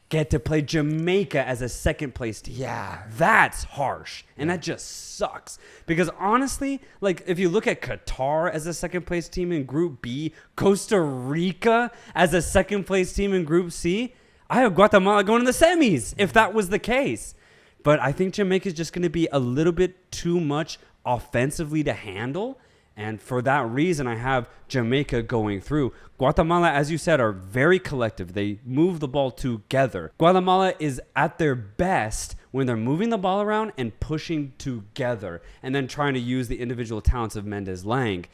Get to play Jamaica as a second place team. Yeah. That's harsh. And that just sucks. Because honestly, if you look at Qatar as a second place team in Group B, Costa Rica as a second place team in Group C, I have Guatemala going to the semis if that was the case. But I think Jamaica is just going to be a little bit too much offensively to handle. And for that reason, I have Jamaica going through. Guatemala, as you said, are very collective. They move the ball together. Guatemala is at their best when they're moving the ball around and pushing together and then trying to use the individual talents of Mendez Lang.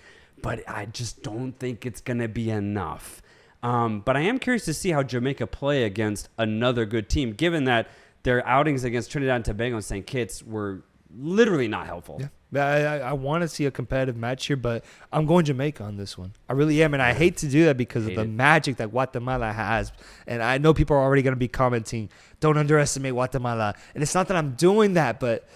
But I just don't think it's going to be enough. But I am curious to see how Jamaica play against another good team, given that their outings against Trinidad and Tobago and St. Kitts were literally not helpful. Yeah. I want to see a competitive match here, but I'm going Jamaica on this one. I really am, and I hate to do that because of the magic that Guatemala has. And I know people are already going to be commenting, don't underestimate Guatemala. And it's not that I'm doing that, but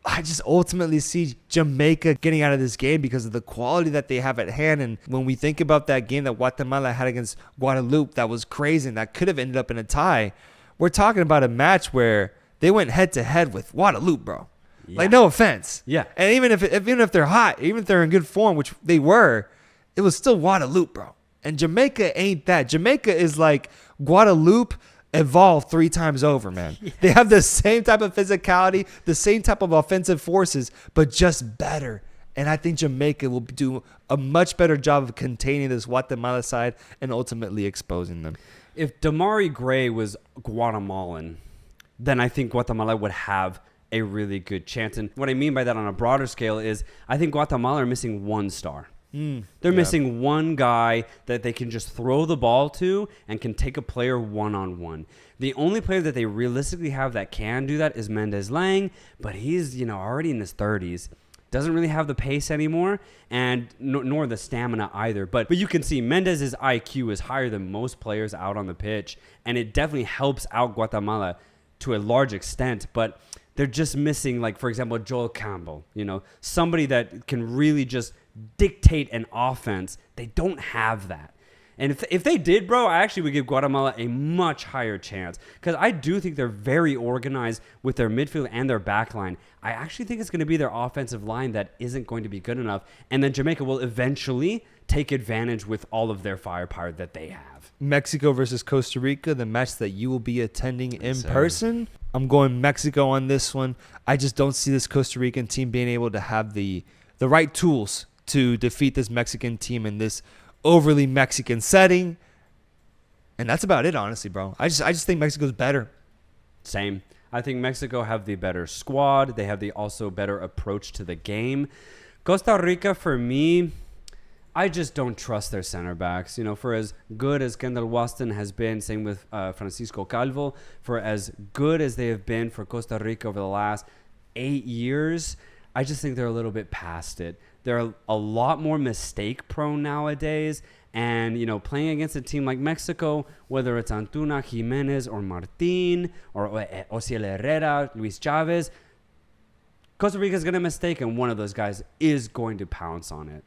I just ultimately see Jamaica getting out of this game because of the quality that they have at hand. And when we think about that game that Guatemala had against Guadeloupe, that was crazy and that could have ended up in a tie. We're talking about a match where they went head-to-head with Guadeloupe, bro. Yeah. Like, no offense. Yeah. And even if they're hot, even if they're in good form, which they were, it was still Guadeloupe, bro. And Jamaica ain't that. Jamaica is like Guadeloupe evolved 3 times over, man. Yes. They have the same type of physicality, the same type of offensive forces, but just better. And I think Jamaica will do a much better job of containing this Guatemala side and ultimately exposing them. If Damari Gray was Guatemalan, then I think Guatemala would have a really good chance. And what I mean by that on a broader scale is I think Guatemala are missing one star. They're missing one guy that they can just throw the ball to and can take a player one-on-one. The only player that they realistically have that can do that is Mendez Lang, but he's already in his 30s. Doesn't really have the pace anymore, and nor the stamina either. But you can see Mendez's IQ is higher than most players out on the pitch, and it definitely helps out Guatemala to a large extent. But they're just missing, like, for example, Joel Campbell, somebody that can really just dictate an offense. They don't have that. And if they did, bro, I actually would give Guatemala a much higher chance because I do think they're very organized with their midfield and their back line. I actually think it's going to be their offensive line that isn't going to be good enough. And then Jamaica will eventually take advantage with all of their firepower that they have. Mexico versus Costa Rica, the match that you will be attending in person. I'm going Mexico on this one. I just don't see this Costa Rican team being able to have the right tools to defeat this Mexican team in this overly Mexican setting. And that's about it, honestly, bro. I just think Mexico's better. Same. I think Mexico have the better squad. They have the also better approach to the game. Costa Rica, for me, I just don't trust their center backs. For as good as Kendall Waston has been, same with Francisco Calvo, for as good as they have been for Costa Rica over the last 8 years, I just think they're a little bit past it. They're a lot more mistake prone nowadays. And, playing against a team like Mexico, whether it's Antuna, Jimenez, or Martin, or Osiel Herrera, Luis Chavez, Costa Rica is going to mistake, and one of those guys is going to pounce on it.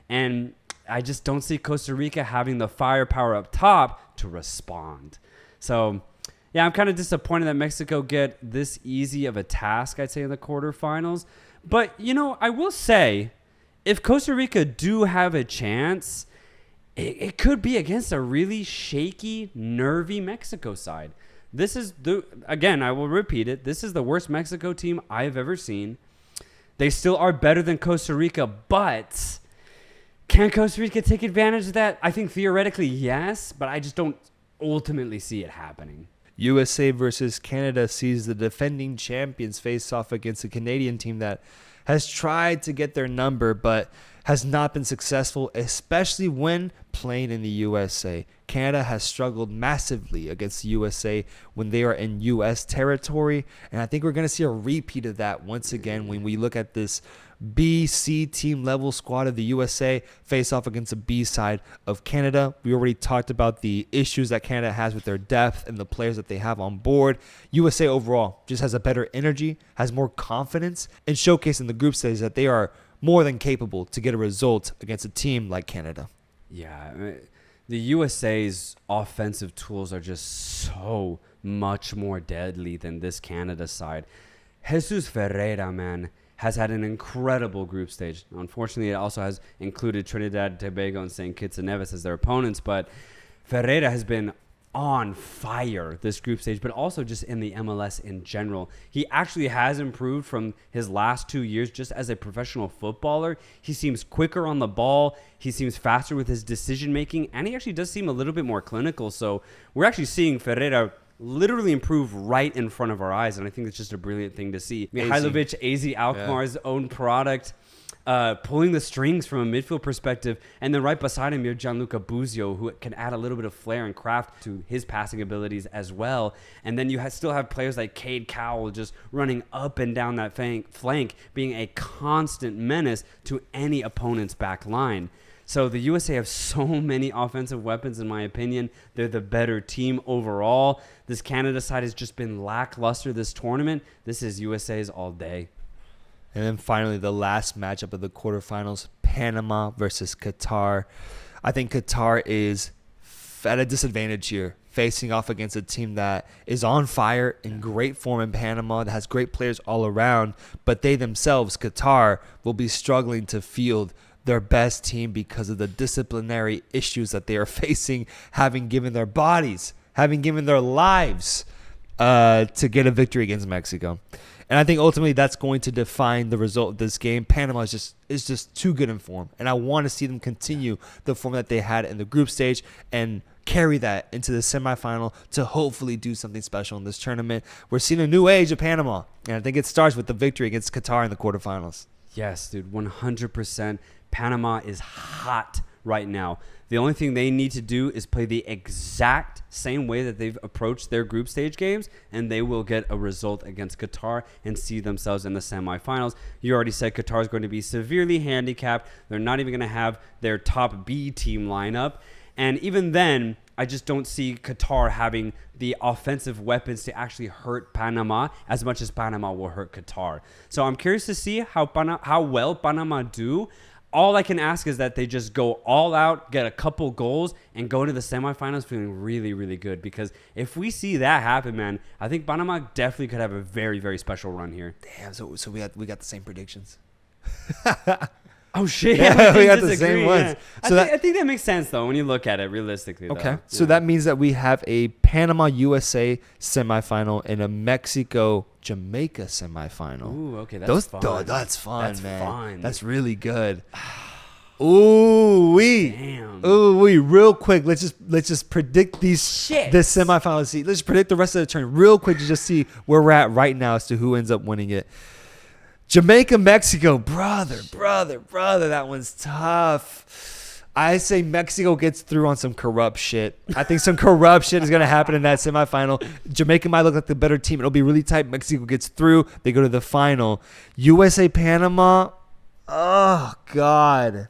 And I just don't see Costa Rica having the firepower up top to respond. So, yeah, I'm kind of disappointed that Mexico get this easy of a task, I'd say, in the quarterfinals. But, I will say, if Costa Rica do have a chance, it could be against a really shaky, nervy Mexico side. This is, again, I will repeat it, this is the worst Mexico team I've ever seen. They still are better than Costa Rica, but can Costa Rica take advantage of that? I think theoretically, yes, but I just don't ultimately see it happening. USA versus Canada sees the defending champions face off against a Canadian team that has tried to get their number but has not been successful, especially when playing in the USA. Canada has struggled massively against the USA when they are in U.S. territory, and I think we're going to see a repeat of that once again when we look at this B-C team level squad of the USA face off against a B side of Canada. We already talked about the issues that Canada has with their depth and the players that they have on board. USA overall just has a better energy, has more confidence, and showcasing the group stage that they are more than capable to get a result against a team like Canada. Yeah, the USA's offensive tools are just so much more deadly than this Canada side. Jesus Ferreira, man, has had an incredible group stage. Unfortunately, it also has included Trinidad Tobago and St. Kitts and Nevis as their opponents, but Ferreira has been on fire this group stage, but also just in the MLS in general. He actually has improved from his last 2 years just as a professional footballer. He seems quicker on the ball. He seems faster with his decision making, and he actually does seem a little bit more clinical. So we're actually seeing Ferreira literally improve right in front of our eyes, and I think it's just a brilliant thing to see. Mihailovic, AZ Alkmaar's own product, pulling the strings from a midfield perspective, and then right beside him, you have Gianluca Buzio, who can add a little bit of flair and craft to his passing abilities as well. And then you still have players like Cade Cowell just running up and down that flank, being a constant menace to any opponent's back line. So the USA have so many offensive weapons, in my opinion. They're the better team overall. This Canada side has just been lackluster this tournament. This is USA's all day. And then finally, the last matchup of the quarterfinals, Panama versus Qatar. I think Qatar is at a disadvantage here, facing off against a team that is on fire, in great form in Panama, that has great players all around, but they themselves, Qatar, will be struggling to field their best team because of the disciplinary issues that they are facing, having given their bodies, having given their lives to get a victory against Mexico. And I think ultimately that's going to define the result of this game. Panama is just too good in form, and I want to see them continue the form that they had in the group stage and carry that into the semifinal to hopefully do something special in this tournament. We're seeing a new age of Panama, and I think it starts with the victory against Qatar in the quarterfinals. Yes, dude, 100%. Panama is hot right now. The only thing they need to do is play the exact same way that they've approached their group stage games, and they will get a result against Qatar and see themselves in the semifinals. You already said Qatar is going to be severely handicapped. They're not even going to have their top B team lineup. And even then, I just don't see Qatar having the offensive weapons to actually hurt Panama as much as Panama will hurt Qatar. So I'm curious to see how well Panama do. All I can ask is that they just go all out, get a couple goals, and go into the semifinals feeling really, really good. Because if we see that happen, man, I think Panama definitely could have a very, very special run here. Damn, so we got the same predictions. Oh, shit. Yeah, we got the same ones. Yeah. So I think that makes sense, though, when you look at it realistically. Okay. Though. So that means that we have a Panama-USA semifinal and a Mexico-Jamaica semifinal. Ooh, okay. That's fun. That's fun, that's man. Fun. That's really good. Ooh-wee. Damn. Ooh-wee. Real quick, let's just predict this semifinal. See, let's predict the rest of the turn real quick to just see where we're at right now as to who ends up winning it. Jamaica, Mexico, brother, that one's tough. I say Mexico gets through on some corrupt shit. I think some corrupt shit is going to happen in that semifinal. Jamaica might look like the better team. It'll be really tight. Mexico gets through. They go to the final. USA, Panama, oh, God.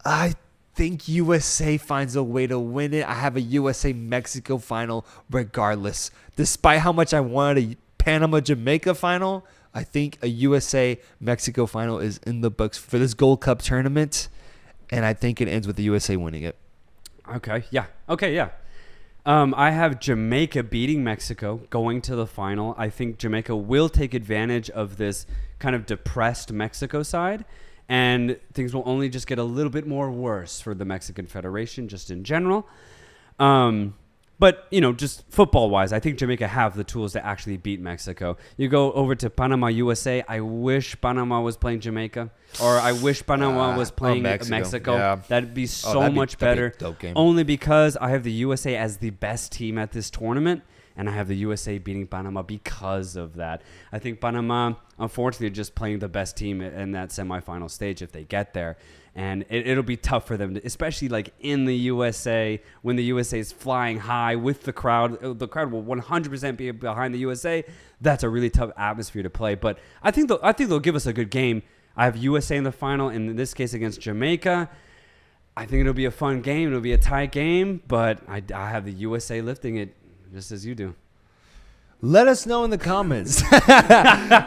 I think USA finds a way to win it. I have a USA-Mexico final regardless. Despite how much I wanted a Panama-Jamaica final, I think a USA-Mexico final is in the books for this Gold Cup tournament, and I think it ends with the USA winning it. Okay, yeah. I have Jamaica beating Mexico, going to the final. I think Jamaica will take advantage of this kind of depressed Mexico side, and things will only just get a little bit more worse for the Mexican Federation just in general. But, just football-wise, I think Jamaica have the tools to actually beat Mexico. You go over to Panama, USA. I wish Panama was playing Jamaica. Or I wish Panama was playing Mexico. Yeah. That'd be much better. That'd be a dope game. Only because I have the USA as the best team at this tournament. And I have the USA beating Panama because of that. I think Panama, unfortunately, are just playing the best team in that semifinal stage if they get there. And it'll be tough for them, especially like in the USA, when the USA is flying high with the crowd. The crowd will 100% be behind the USA. That's a really tough atmosphere to play. But I think they'll give us a good game. I have USA in the final, in this case against Jamaica. I think it'll be a fun game. It'll be a tight game, but I have the USA lifting it just as you do. Let us know in the comments.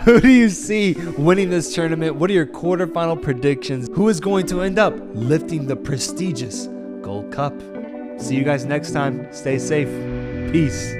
Who do you see winning this tournament? What are your quarterfinal predictions? Who is going to end up lifting the prestigious Gold Cup? See you guys next time. Stay safe. Peace.